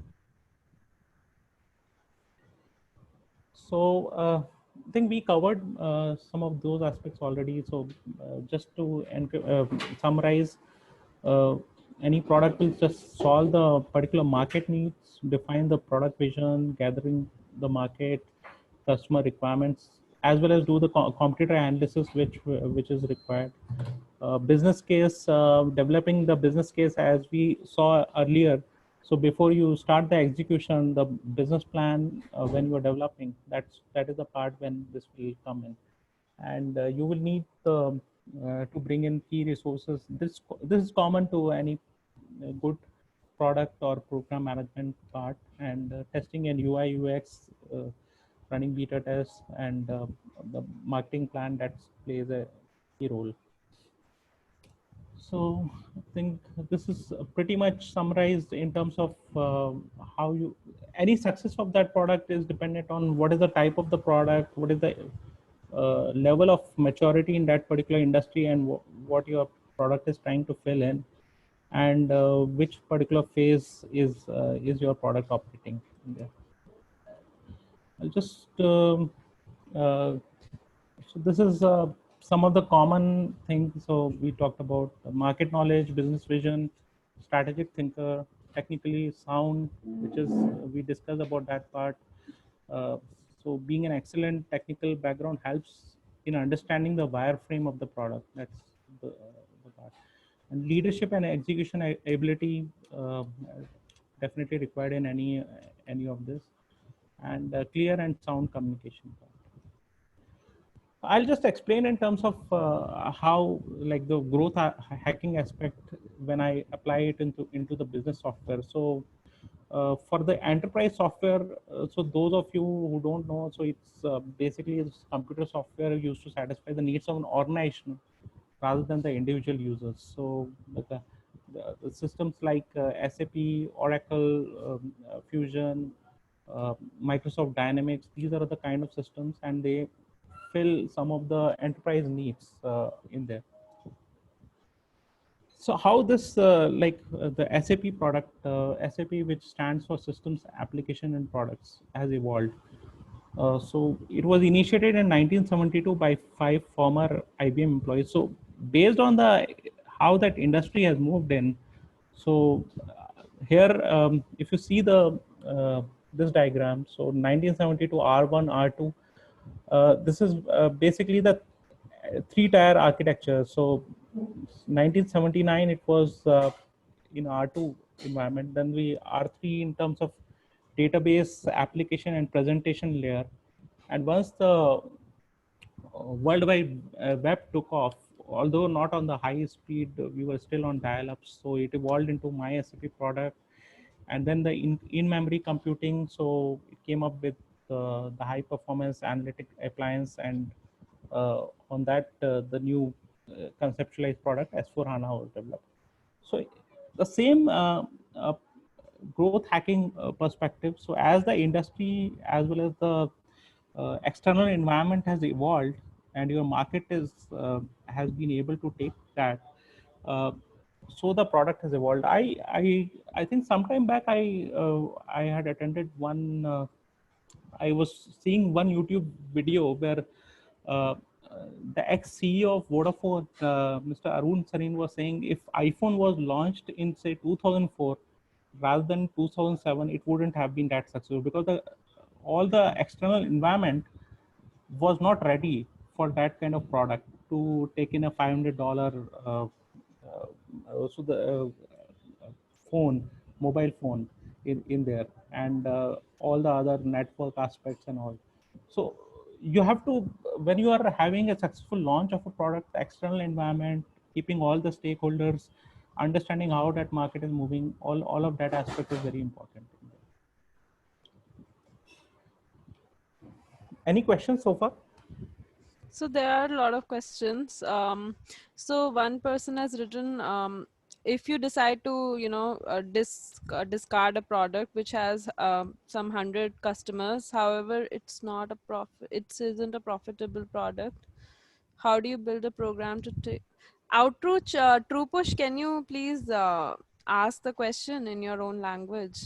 [SPEAKER 1] So I think we covered some of those aspects already. So just to summarize, uh, any product will just solve the particular market needs, define the product vision, gathering the market, customer requirements, as well as do the competitor analysis, which is required. Business case, developing the business case as we saw earlier. So before you start the execution, the business plan, when you are developing, that is the part when this will come in, and you will need to bring in key resources. This is common to any good product or program management part, and testing and UI UX, running beta tests, and the marketing plan that plays a key role. So I think this is pretty much summarized in terms of how you, any success of that product is dependent on what is the type of the product, what is the level of maturity in that particular industry, and what your product is trying to fill in, and which particular phase is your product operating in there. I'll just so this is some of the common things. So we talked about market knowledge, business vision, strategic thinker, technically sound, which is we discussed about that part. So being an excellent technical background helps in understanding the wireframe of the product. That's the part. And leadership and execution ability definitely required in any of this, and clear and sound communication. I'll just explain in terms of how, like, the growth hacking aspect when I apply it into the business software. So for the enterprise software, so those of you who don't know, so it's basically it's computer software used to satisfy the needs of an organization rather than the individual users. So the systems like SAP, Oracle, Fusion, Microsoft Dynamics, these are the kind of systems, and they fill some of the enterprise needs in there. So how this the SAP product, SAP, which stands for Systems, Application and Products, has evolved. So it was initiated in 1972 by 5 former IBM employees. So based on the how that industry has moved in, so here if you see the this diagram, so 1972 R1, R2, this is basically the 3-tier architecture. So 1979 it was in R2 environment, then we R3 in terms of database, application and presentation layer. And once the World Wide Web took off, although not on the high speed, we were still on dial-ups, so it evolved into MySAP product. And then the in-memory computing, so it came up with the high performance analytic appliance, and on that the new conceptualized product S4HANA was developed. So the same growth hacking perspective. So as the industry as well as the external environment has evolved, and your market is has been able to take that, so the product has evolved. I think sometime back I had attended one. I was seeing one YouTube video where the ex-CEO of Vodafone, Mr. Arun Sarin, was saying if iPhone was launched in say 2004 rather than 2007, it wouldn't have been that successful, because all the external environment was not ready for that kind of product to take in a $500 so the mobile phone in there, and all the other network aspects and all. So you have to, when you are having a successful launch of a product, external environment, keeping all the stakeholders, understanding how that market is moving, all of that aspect is very important. Any questions so far?
[SPEAKER 2] So there are a lot of questions. So one person has written, if you decide to, discard a product which has some 100 customers, however, it's not a profit, it isn't a profitable product, how do you build a program to take outreach? Trupush, can you please ask the question in your own language?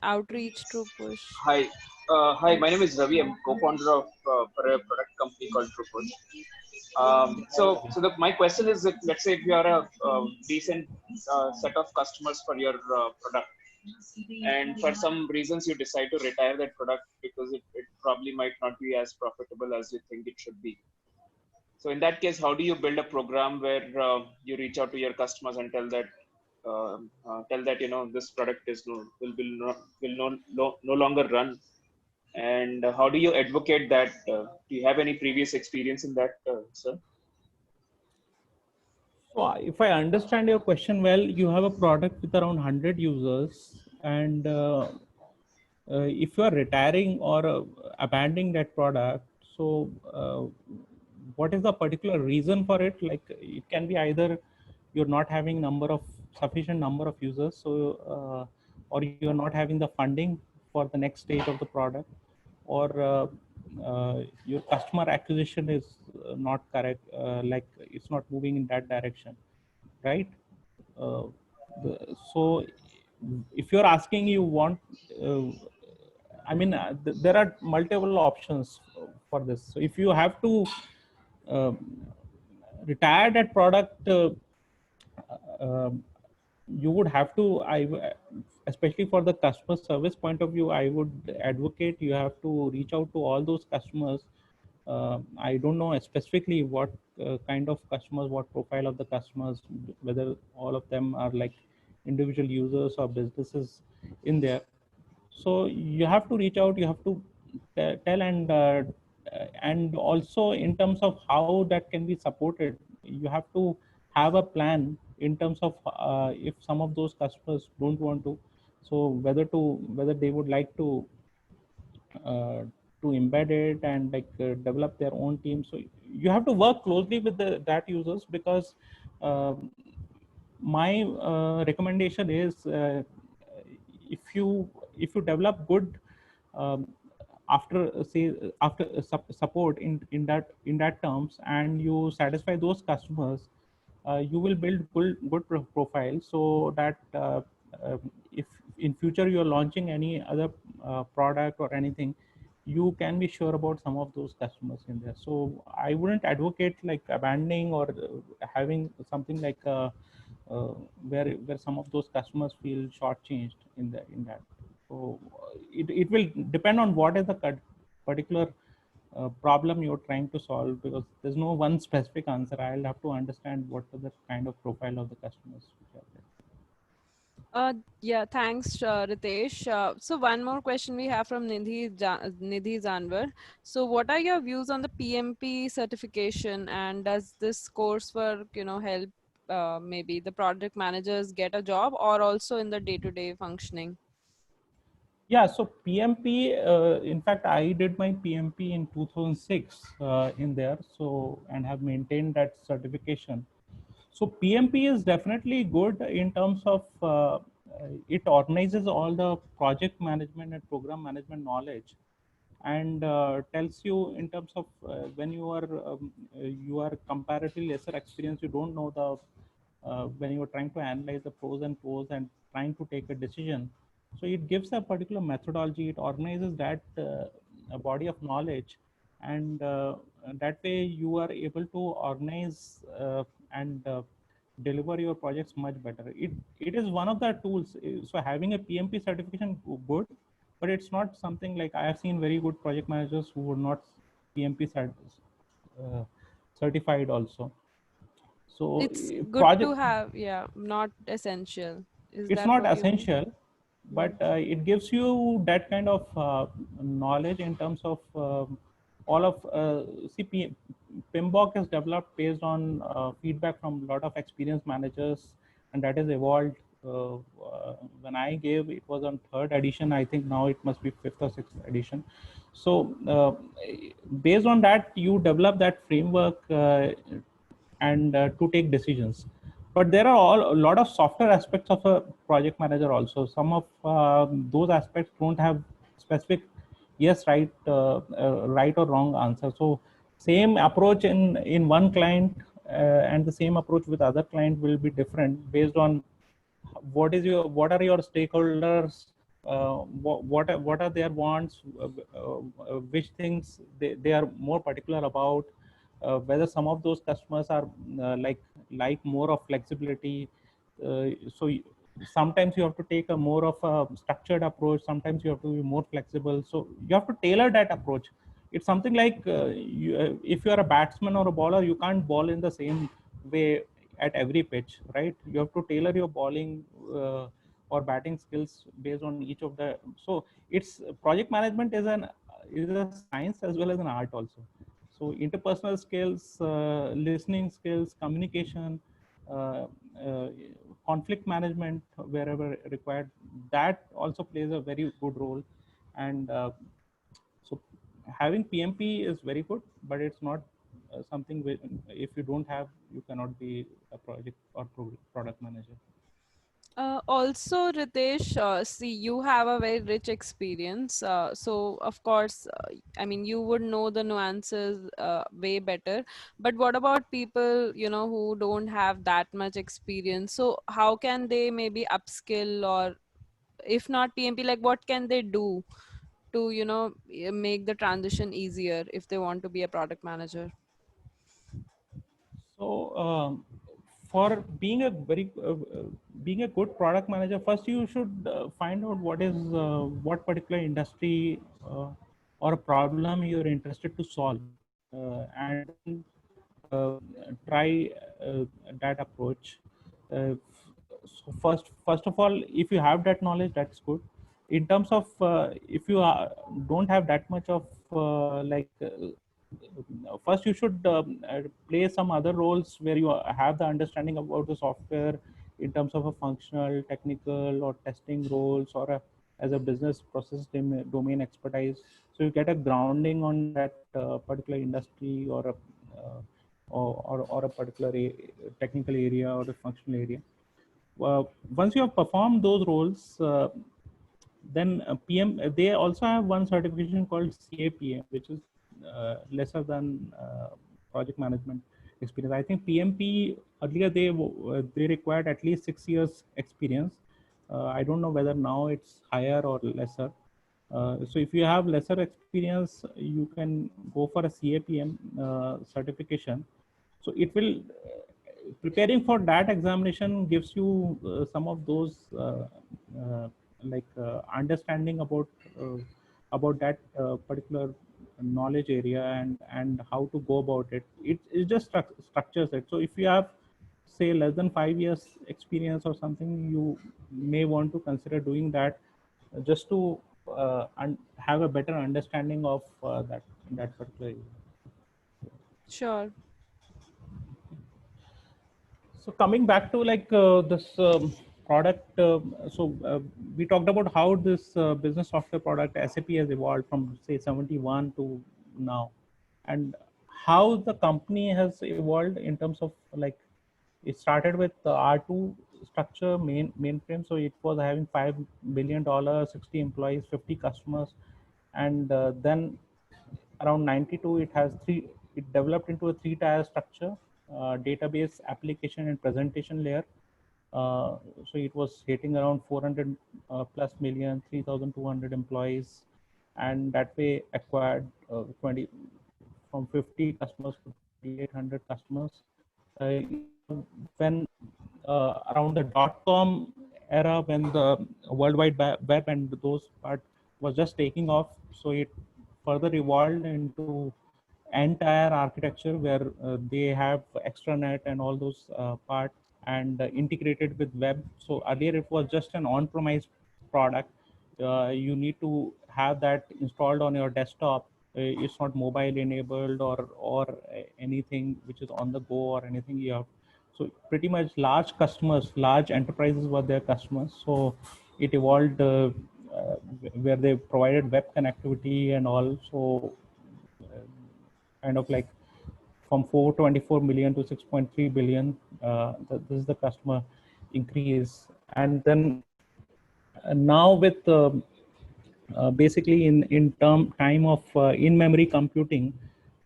[SPEAKER 2] Outreach, Trupush.
[SPEAKER 4] Hi, my name is Ravi. I'm co-founder of a product company called Trupush. My question is that, let's say if you are a decent set of customers for your product, and for some reasons you decide to retire that product because it probably might not be as profitable as you think it should be. So in that case, how do you build a program where you reach out to your customers and tell that this product will no longer run, and how do you advocate that? Do you have any previous experience in that, sir?
[SPEAKER 1] So if I understand your question well, you have a product with around 100 users, and if you are retiring or abandoning that product, so what is the particular reason for it? Like it can be either you're not having sufficient number of users, so or you're not having the funding for the next stage of the product, or your customer acquisition is not correct, like it's not moving in that direction, right? uh, so if you're asking, you want uh, I mean, there are multiple options for this. So if you have to uh, retire that product, um, you would have to, especially for the customer service point of view, I would advocate you have to reach out to all those customers. I don't know specifically what kind of customers, what profile of the customers, whether all of them are like individual users or businesses in there. So you have to reach out, you have to tell, and also in terms of how that can be supported, you have to have a plan in terms of if some of those customers don't want to, so whether they would like uh, to embed it and like develop their own team. So you have to work closely with that users, because um, my recommendation is, if you develop good, um, after say after support in that terms, and you satisfy those customers, you will build good profile, so that if in future you are launching any other product or anything, you can be sure about some of those customers in there. So I wouldn't advocate like abandoning or having something like uh, where some of those customers feel shortchanged in that. So it will depend on what is the particular problem you're trying to solve, because there's no one specific answer. I'll have to understand what are the kind of profile of the customers which are there.
[SPEAKER 2] Yeah, thanks, Ritesh. So one more question we have from Nidhi Zanwar. So what are your views on the PMP certification, and does this coursework, help maybe the project managers get a job, or also in the day-to-day functioning?
[SPEAKER 1] Yeah, so PMP, in fact, I did my PMP in 2006 in there, so, and have maintained that certification. So PMP is definitely good in terms of it organizes all the project management and program management knowledge, and tells you in terms of when you are comparatively lesser experienced, you don't know the when you are trying to analyze the pros and cons and trying to take a decision. So it gives a particular methodology, it organizes that a body of knowledge, and that way you are able to organize and deliver your projects much better. It is one of the tools. So having a PMP certification, good, but it's not something like, I have seen very good project managers who were not PMP certified also. So
[SPEAKER 2] It's good to
[SPEAKER 1] project,
[SPEAKER 2] have, yeah, not essential. Is
[SPEAKER 1] it's
[SPEAKER 2] that
[SPEAKER 1] not
[SPEAKER 2] what you mean?
[SPEAKER 1] essential, but it gives you that kind of knowledge in terms of all of PMBOK is developed based on feedback from a lot of experienced managers, and that is evolved. When I gave, it was on third edition. I think now it must be fifth or sixth edition. So based on that, you develop that framework and to take decisions. But there are a lot of softer aspects of a project manager also. Some of those aspects don't have specific yes, right, right or wrong answer. So same approach in one client and the same approach with other client will be different based on what are your stakeholders, what are their wants, which things they are more particular about, whether some of those customers are like more of flexibility. So sometimes you have to take a more of a structured approach, sometimes you have to be more flexible, so you have to tailor that approach. It's something like if you are a batsman or a bowler, you can't ball in the same way at every pitch, right? You have to tailor your bowling or batting skills based on each of the. So it's project management is a science as well as an art also. So interpersonal skills, listening skills, communication, uh, uh, conflict management wherever required, that also plays a very good role. And so having PMP is very good, but it's not something if you don't have, you cannot be a project or product manager.
[SPEAKER 2] Also, Ritesh, see, you have a very rich experience. So, of course, I mean, you would know the nuances way better. But what about people, who don't have that much experience? So, how can they maybe upskill, or if not PMP, like what can they do to, make the transition easier if they want to be a product manager?
[SPEAKER 1] So for being a good product manager, first you should find out what particular industry or a problem you're interested to solve, and then uh, try that approach. So first of all, if you have that knowledge, that's good. In terms of if you don't have that much of first you should play some other roles where you have the understanding about the software in terms of a functional, technical, or testing roles, or as a business process domain expertise. So you get a grounding on that particular industry, or a or a particular technical area or a functional area. Once you have performed those roles, then PM, they also have one certification called CAPM, which is lesser than project management experience. I think PMP earlier they required at least 6 years experience. I don't know whether now it's higher or lesser. So if you have lesser experience, you can go for a CAPM certification. So it will preparing for that examination gives you some of those understanding uh, about that particular knowledge area, and how to go about it. It just structures it. So if you have, say, less than 5 years experience or something, you may want to consider doing that just to have a better understanding of that particular area.
[SPEAKER 2] Sure.
[SPEAKER 1] So coming back to this product, we talked about how this business software product SAP has evolved from, say, 71 to now, and how the company has evolved in terms of, like, it started with the R2 structure mainframe. So it was having $5 billion, 60 employees, 50 customers, and then around 92 it developed into a three-tier structure: database, application, and presentation layer. So it was hitting around 400 plus million, 3,200 employees, and that way acquired 20 from 50 customers to 2,800 customers. When around the dot-com era, when the World Wide Web and those part was just taking off, so it further evolved into entire architecture where they have extranet and all those parts, and integrated with web. So earlier it was just an on-premise product. You need to have that installed on your desktop. It's not mobile enabled or anything which is on the go or anything you have. So pretty much large enterprises were their customers. So it evolved where they provided web connectivity and also kind of like from 424 million to 6.3 billion. This is the customer increase. And then now with basically in time of in-memory computing,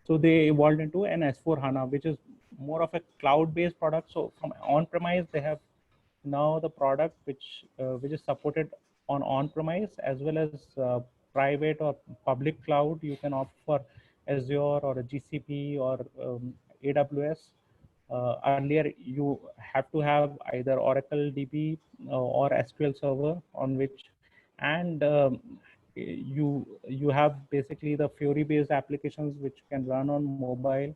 [SPEAKER 1] so they evolved into an S4 HANA, which is more of a cloud-based product. So from on-premise, they have now the product which is supported on-premise as well as private or public cloud. You can opt for Azure or a GCP or AWS. Earlier, you have to have either Oracle DB or SQL Server on which, and you have basically the Fury-based applications which can run on mobile.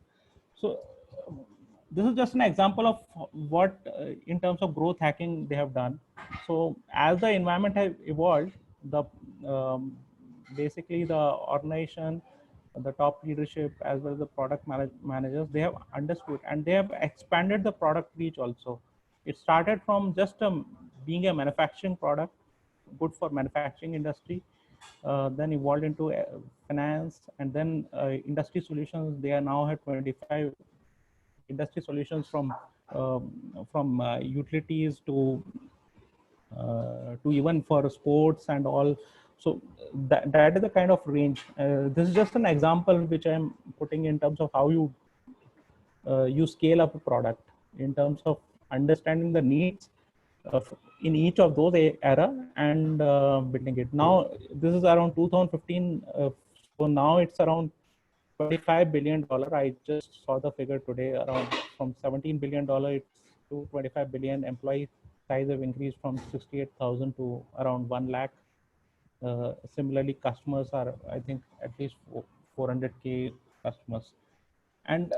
[SPEAKER 1] So this is just an example of what, in terms of growth hacking, they have done. So as the environment has evolved, the basically the organization the top leadership as well as the product managers, they have understood and they have expanded the product reach also. It started from just being a manufacturing product, good for manufacturing industry, then evolved into finance, and then industry solutions. They are now have 25 industry solutions from utilities to even for sports and all. So that is the kind of range. This is just an example which I'm putting in terms of how you scale up a product in terms of understanding the needs of in each of those era and building it. Now this is around 2015, so now it's around $25 billion. I just saw the figure today, around from $17 billion it's to 25 billion. Employee size have increased from 68,000 to around 1 lakh. Similarly, customers are, I think, at least 400K customers. And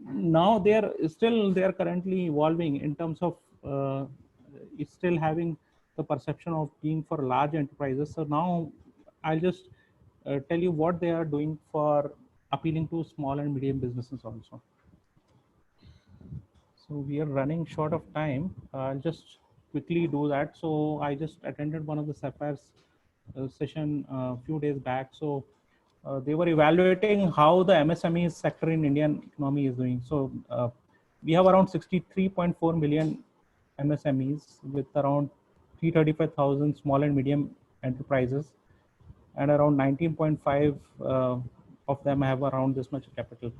[SPEAKER 1] now they are currently evolving in terms of it's still having the perception of being for large enterprises. So now I'll just tell you what they are doing for appealing to small and medium businesses also. So we are running short of time. I'll just quickly do that. So I just attended one of the Sapphire's session a few days back. So they were evaluating how the MSME sector in Indian economy is doing. So we have around 63.4 million MSMEs with around 335,000 small and medium enterprises, and around 19.5 of them have around this much capital.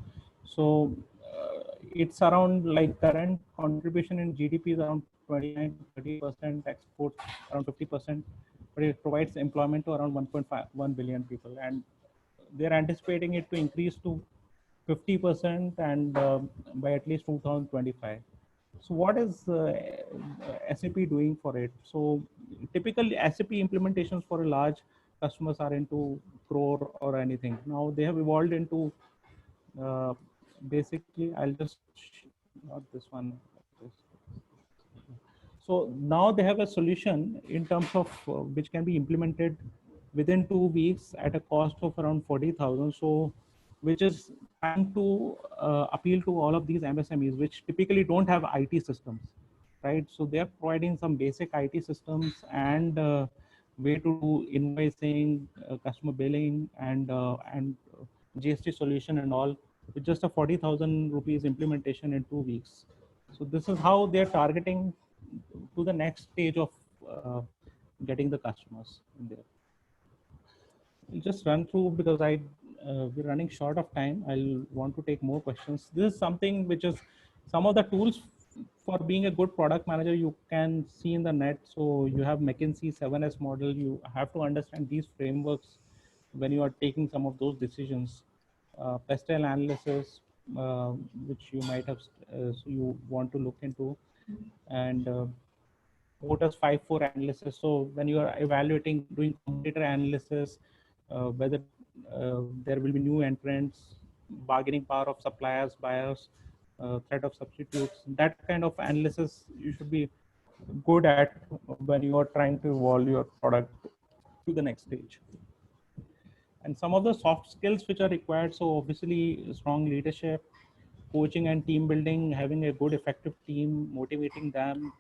[SPEAKER 1] So it's around like current contribution in GDP is around 29 to 30%, exports around 50%, but it provides employment to around 1.1 billion people, and they're anticipating it to increase to 50% and by at least 2025. So what is SAP doing for it? So typically SAP implementations for a large customers are into crore or anything. Now they have evolved into basically, I'll just, not this one. So now they have a solution in terms of which can be implemented within 2 weeks at a cost of around 40,000. So which is trying to appeal to all of these MSMEs, which typically don't have IT systems, right? So they're providing some basic IT systems and way to do invoicing, customer billing, and GST solution and all, with just a 40,000 rupees implementation in 2 weeks. So this is how they're targeting to the next stage of getting the customers in there. I'll just run through because we're running short of time. I'll want to take more questions. This is something which is some of the tools for being a good product manager you can see in the net. So you have McKinsey 7S model. You have to understand these frameworks when you are taking some of those decisions. Pestle analysis, which you might have, so you want to look into, and Porter's 5-4 analysis. So when you are evaluating, doing competitor analysis, whether there will be new entrants, bargaining power of suppliers, buyers, threat of substitutes, that kind of analysis you should be good at when you are trying to evolve your product to the next stage. And some of the soft skills which are required, so obviously strong leadership, coaching and team building, having a good effective team, motivating them,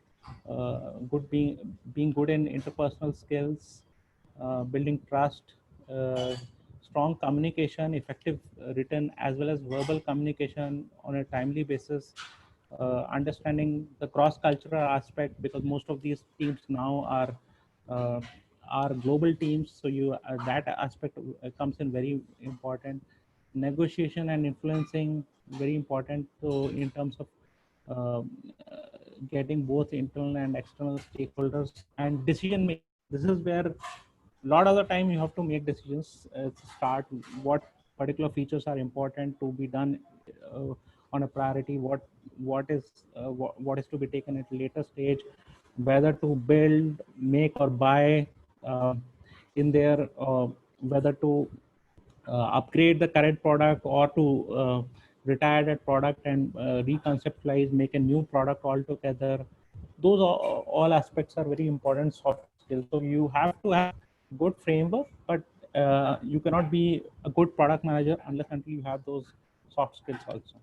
[SPEAKER 1] being good in interpersonal skills, building trust, strong communication, effective written as well as verbal communication on a timely basis, understanding the cross-cultural aspect, because most of these teams now are global teams, so you that aspect comes in very important. Negotiation and influencing, very important. So in terms of getting both internal and external stakeholders, and decision making. This is where a lot of the time you have to make decisions to start what particular features are important to be done on a priority, what is to be taken at a later stage, whether to build, make or buy in there, whether to upgrade the current product or to retire that product and reconceptualize, make a new product altogether. Those all aspects are very important soft skills. So you have to have good framework, but you cannot be a good product manager unless until you have those soft skills also.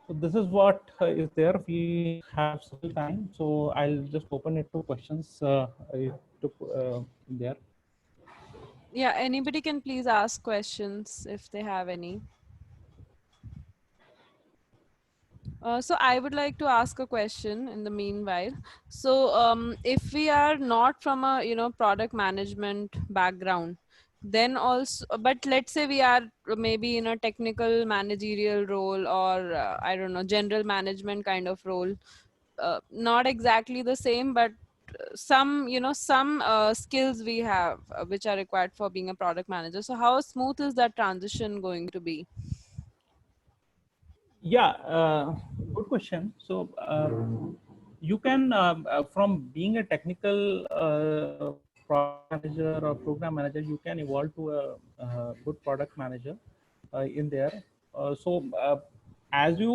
[SPEAKER 1] So this is what is there. We have still time, so I'll just open it to questions there.
[SPEAKER 2] Yeah, anybody can please ask questions if they have any. So I would like to ask a question in the meanwhile. So if we are not from a product management background, then also, but let's say we are maybe in a technical managerial role, or I don't know, general management kind of role, not exactly the same, but some some skills we have which are required for being a product manager. So how smooth is that transition going to be?
[SPEAKER 1] Yeah, good question. So you can, from being a technical product manager or program manager, you can evolve to a good product manager in there. As you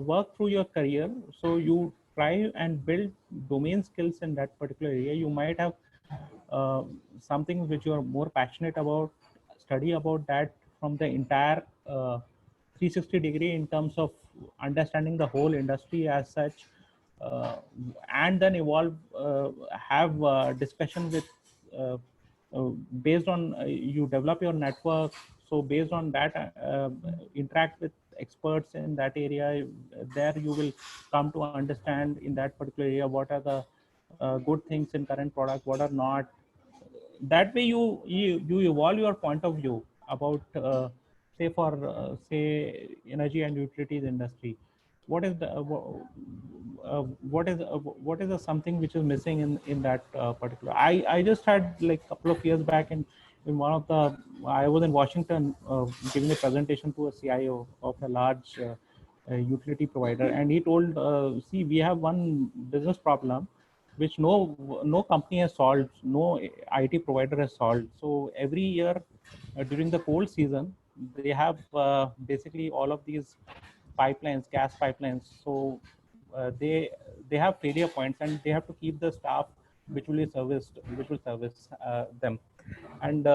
[SPEAKER 1] work through your career, so you try and build domain skills in that particular area. You might have something which you are more passionate about, study about that from the entire 360-degree in terms of understanding the whole industry as such, and then evolve, have discussion with, uh, based on, you develop your network. So based on that, interact with experts in that area. There you will come to understand in that particular area what are the good things in current product, what are not. That way you evolve your point of view about, say for energy and utilities industry. What is the what is the something which is missing in that particular. I just had like a couple of years back in one of the, I was in Washington giving a presentation to a CIO of a large utility provider, and he told, see, we have one business problem which no company has solved, no IT provider has solved. So every year during the cold season, they have basically all of these pipelines, gas pipelines. So they have failure points, and they have to keep the staff which will be serviced, which will service them. And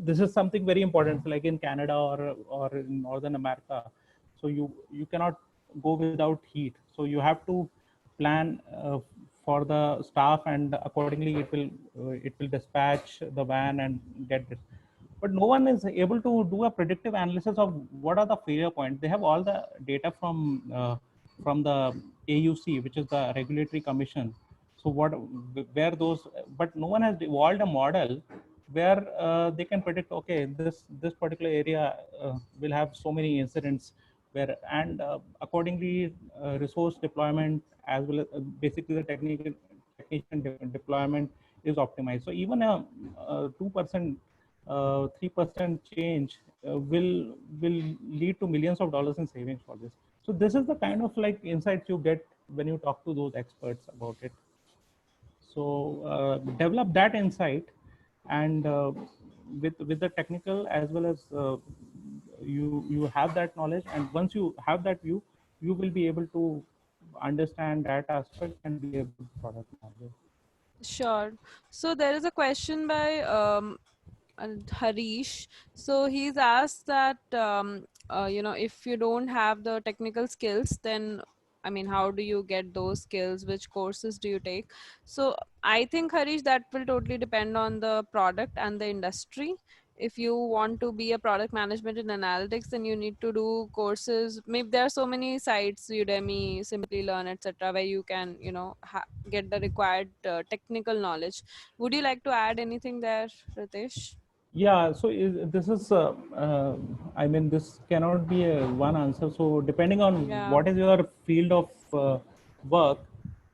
[SPEAKER 1] this is something very important, like in Canada or in Northern America. So you cannot go without heat. So you have to plan for the staff, and accordingly it will dispatch the van and get this. But no one is able to do a predictive analysis of what are the failure points. They have all the data from the AUC, which is the regulatory commission. So where those, but no one has evolved a model where they can predict, okay, this particular area will have so many incidents, where, and accordingly resource deployment as well as basically the technician deployment is optimized. So even a 2% 3% change will lead to millions of dollars in savings for this. So this is the kind of like insights you get when you talk to those experts about it. So develop that insight, and with the technical as well as you have that knowledge, and once you have that view, you will be able to understand that aspect and be able to product manager.
[SPEAKER 2] Sure. So there is a question by Harish. So he's asked that if you don't have the technical skills, then I mean, how do you get those skills? Which courses do you take? So I think, Harish, that will totally depend on the product and the industry. If you want to be a product management in analytics, then you need to do courses. Maybe there are so many sites, Udemy, Simply Learn, etc., where you can get the required technical knowledge. Would you like to add anything there, Ritesh?
[SPEAKER 1] Yeah, so this is, I mean, this cannot be a one answer. So depending on
[SPEAKER 2] Yeah.
[SPEAKER 1] what is your field of work,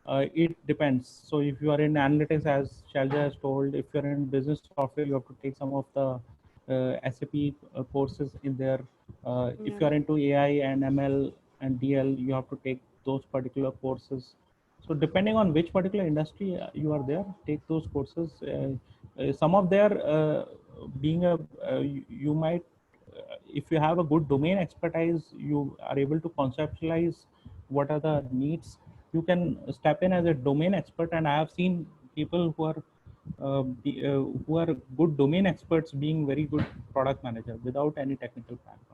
[SPEAKER 1] it depends. So if you are in analytics, as Shalja has told, if you're in business software, you have to take some of the SAP courses in there. If
[SPEAKER 2] Yeah.
[SPEAKER 1] you are into AI and ML and DL, you have to take those particular courses. So depending on which particular industry you are there, take those courses. Some of their being a you might, if you have a good domain expertise, you are able to conceptualize what are the needs. You can step in as a domain expert, and I have seen people who are who are good domain experts being very good product manager without any technical background.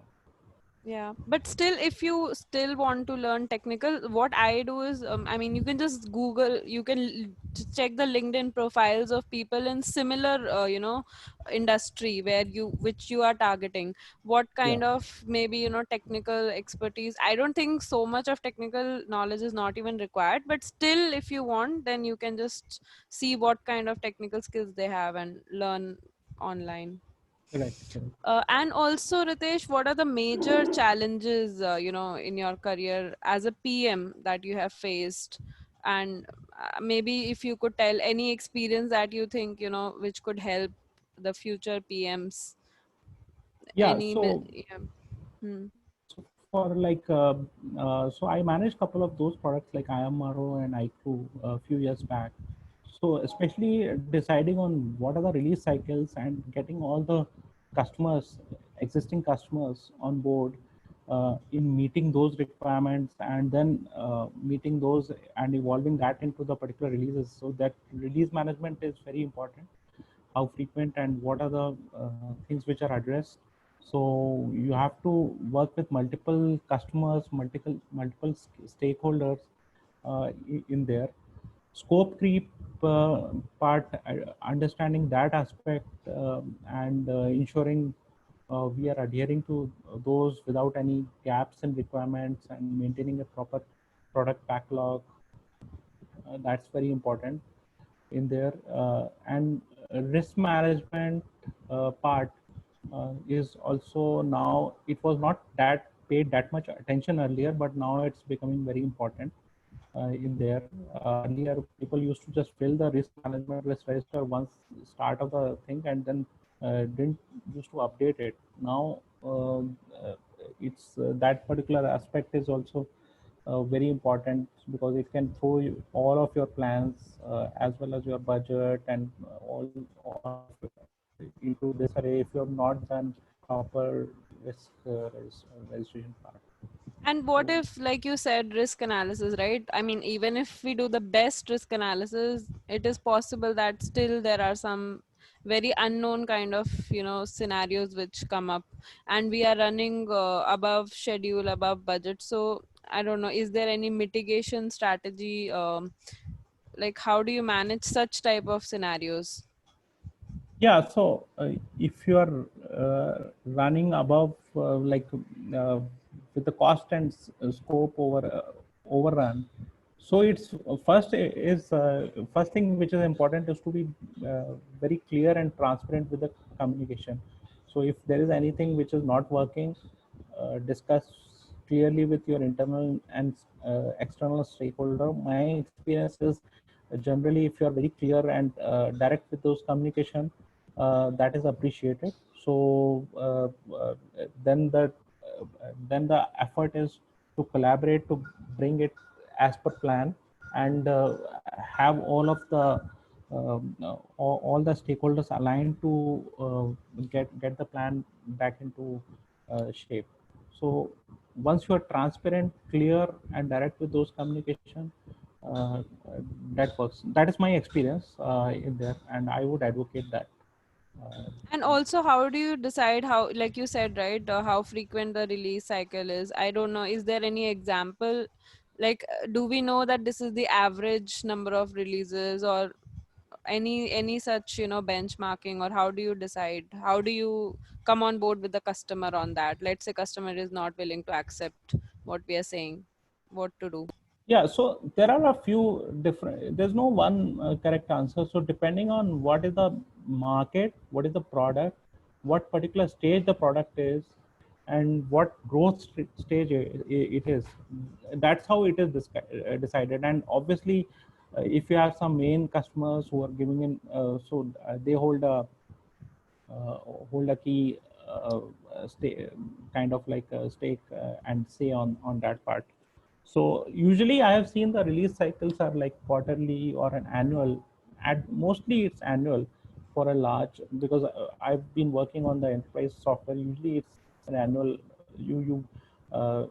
[SPEAKER 2] Yeah, but still, if you still want to learn technical, what I do is, I mean, you can just Google, you can check the LinkedIn profiles of people in similar, industry where which you are targeting. What
[SPEAKER 1] Yeah,
[SPEAKER 2] kind of maybe, technical expertise. I don't think so much of technical knowledge is not even required, but still, if you want, then you can just see what kind of technical skills they have and learn online.
[SPEAKER 1] correct, correct.
[SPEAKER 2] And also, Ritesh, what are the major challenges, in your career as a PM that you have faced? And maybe if you could tell any experience that you think, which could help the future PMs.
[SPEAKER 1] Yeah,
[SPEAKER 2] Yeah. Hmm.
[SPEAKER 1] so for like, so I managed couple of those products like IMRO and IQ a few years back. So especially deciding on what are the release cycles and getting all the customers, existing customers on board in meeting those requirements, and then meeting those and evolving that into the particular releases. So that release management is very important. How frequent and what are the things which are addressed. So you have to work with multiple customers, multiple stakeholders in there. Scope creep part, understanding that aspect, and ensuring we are adhering to those without any gaps in requirements and maintaining a proper product backlog. That's very important in there. And risk management part is also now, it was not that paid that much attention earlier, but now it's becoming very important in there. Earlier people used to just fill the risk management risk register once start of the thing, and then didn't used to update it. Now it's that particular aspect is also very important, because it can throw all of your plans as well as your budget and all into disarray if you have not done proper risk registration part.
[SPEAKER 2] And what if, like you said, risk analysis, right? I mean, even if we do the best risk analysis, it is possible that still there are some very unknown kind of, scenarios which come up, and we are running above schedule, above budget. So I don't know, is there any mitigation strategy? Like, how do you manage such type of scenarios?
[SPEAKER 1] Yeah, so if you are running above uh, with the cost and scope overrun, so it's first thing which is important is to be very clear and transparent with the communication. So if there is anything which is not working, discuss clearly with your internal and external stakeholder. My experience is generally if you are very clear and direct with those communication, that is appreciated. So then the effort is to collaborate to bring it as per plan, and have all of the all the stakeholders aligned to get the plan back into shape. So once you are transparent, clear, and direct with those communication, uh, that works. That is my experience in there, and I would advocate that. Uh,
[SPEAKER 2] And also, how do you decide how, like you said, right, how frequent the release cycle is? I don't know. Is there any example? Like, do we know that this is the average number of releases, or any such, benchmarking, or how do you decide? How do you come on board with the customer on that? Let's say customer is not willing to accept what we are saying. What to do?
[SPEAKER 1] Yeah, so there are a few different, there's no one correct answer. So depending on what is the market, what is the product, what particular stage the product is, and what growth stage it is, that's how it is decided. And obviously, if you have some main customers who are giving in, they uh, hold a key kind of like a stake and say on that part. So usually I have seen the release cycles are like quarterly or an annual. At mostly it's annual for a large, because I've been working on the enterprise software. Usually it's an annual. You uh,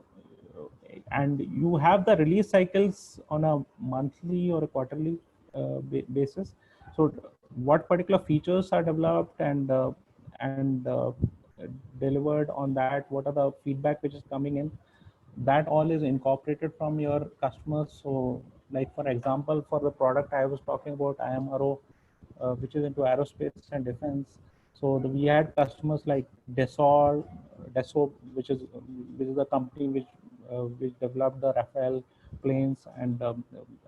[SPEAKER 1] and you have the release cycles on a monthly or a quarterly basis. So what particular features are developed and delivered on that, what are the feedback which is coming in, that all is incorporated from your customers. So like for example, for the product I was talking about, IMRO, which is into aerospace and defense. So we had customers like Dassault, which is a company which developed the Rafale planes, and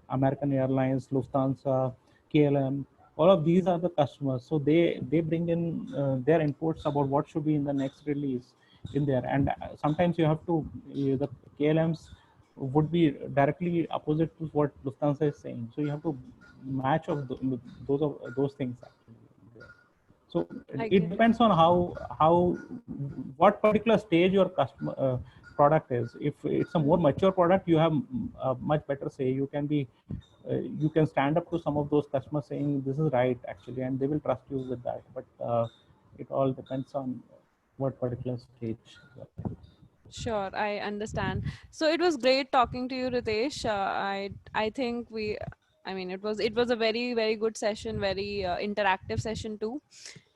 [SPEAKER 1] American Airlines, Lufthansa, KLM. All of these are the customers. So they bring in their inputs about what should be in the next release in there. And sometimes you have to the KLMs would be directly opposite to what Lufthansa is saying. So you have to match of those things actually. So
[SPEAKER 2] I
[SPEAKER 1] it
[SPEAKER 2] get it.
[SPEAKER 1] depends on how what particular stage your customer product is. If it's a more mature product, you have a much better say. You can stand up to some of those customers saying this is right actually, and they will trust you with that. But it all depends on what particular stage.
[SPEAKER 2] Sure, I understand. So it was great talking to you, Ritesh. I think it was a very good session, very interactive session too.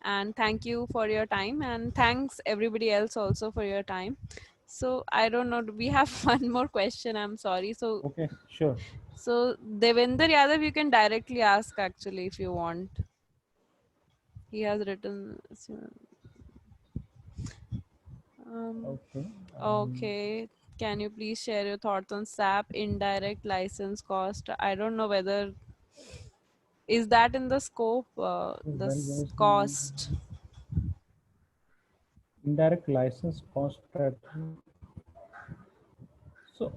[SPEAKER 2] And thank you for your time, and thanks everybody else also for your time. So I don't know. We have one more question. I'm sorry.
[SPEAKER 1] Okay, sure.
[SPEAKER 2] So Devender Yadav, you can directly ask actually if you want. He has written.
[SPEAKER 1] Okay.
[SPEAKER 2] Okay. Can you please share your thoughts on SAP indirect license cost? I don't know whether is that in the scope,
[SPEAKER 1] When is
[SPEAKER 2] cost.
[SPEAKER 1] indirect license cost strategy? So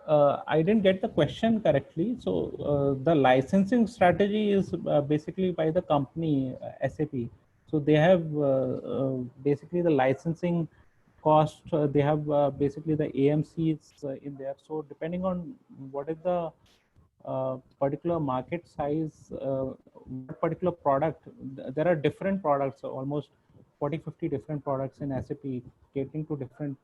[SPEAKER 1] I didn't get the question correctly. So the licensing strategy is basically by the company SAP. So they have basically the licensing cost. They have basically the AMCs in there. So depending on what is the particular market size, what particular product, there are different products, almost 40-50 different products in SAP catering to different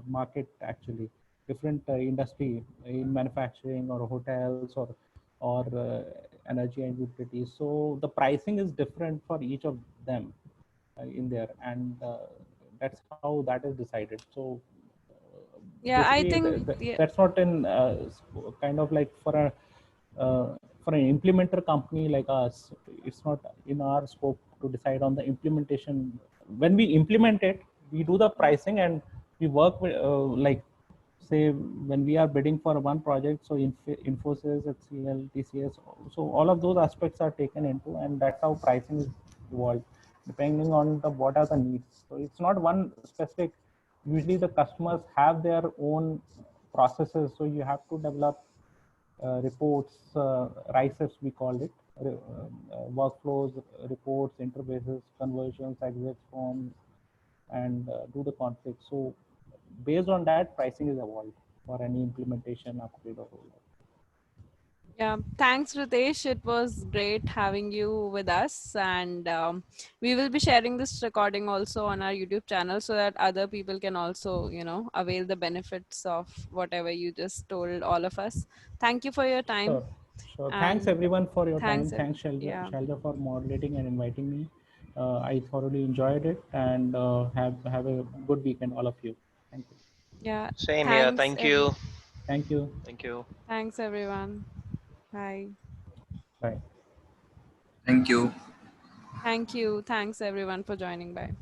[SPEAKER 1] market actually, different industry in manufacturing or hotels or energy and utilities. So the pricing is different for each of them in there, and that's how that is decided. So
[SPEAKER 2] Yeah, I
[SPEAKER 1] basically
[SPEAKER 2] think yeah,
[SPEAKER 1] that's not in kind of like for an implementer company like us, it's not in our scope to decide on the implementation. When we implement it, we do the pricing and we work with like say when we are bidding for one project, so Infosys, HCL, TCS, so all of those aspects are taken into, and that's how pricing is evolved depending on the what are the needs. So it's not one specific. Usually the customers have their own processes, so you have to develop reports, RICEs we called it, workflows, reports, interfaces, conversions, exit forms, and do the config. So based on that, pricing is evolved for any implementation, upgrade, or rollout.
[SPEAKER 2] yeah. Thanks, Ritesh. It was great having you with us, and we will be sharing this recording also on our YouTube channel so that other people can also, avail the benefits of whatever you just told all of us. Thank you for your time.
[SPEAKER 1] Sure, sure. Thanks
[SPEAKER 2] And
[SPEAKER 1] everyone for your
[SPEAKER 2] thanks.
[SPEAKER 1] time. Thanks,
[SPEAKER 2] Yeah.
[SPEAKER 1] Shalja, for moderating and inviting me. I thoroughly enjoyed it, and have a good weekend, all of you. Thank you.
[SPEAKER 2] Yeah.
[SPEAKER 5] Same here.
[SPEAKER 2] Thanks.
[SPEAKER 5] Thank you.
[SPEAKER 1] Thank you.
[SPEAKER 5] Thank you.
[SPEAKER 2] Thanks, everyone. Bye.
[SPEAKER 1] Bye.
[SPEAKER 6] Thank you.
[SPEAKER 2] Thank you. Thanks, everyone, for joining. Bye.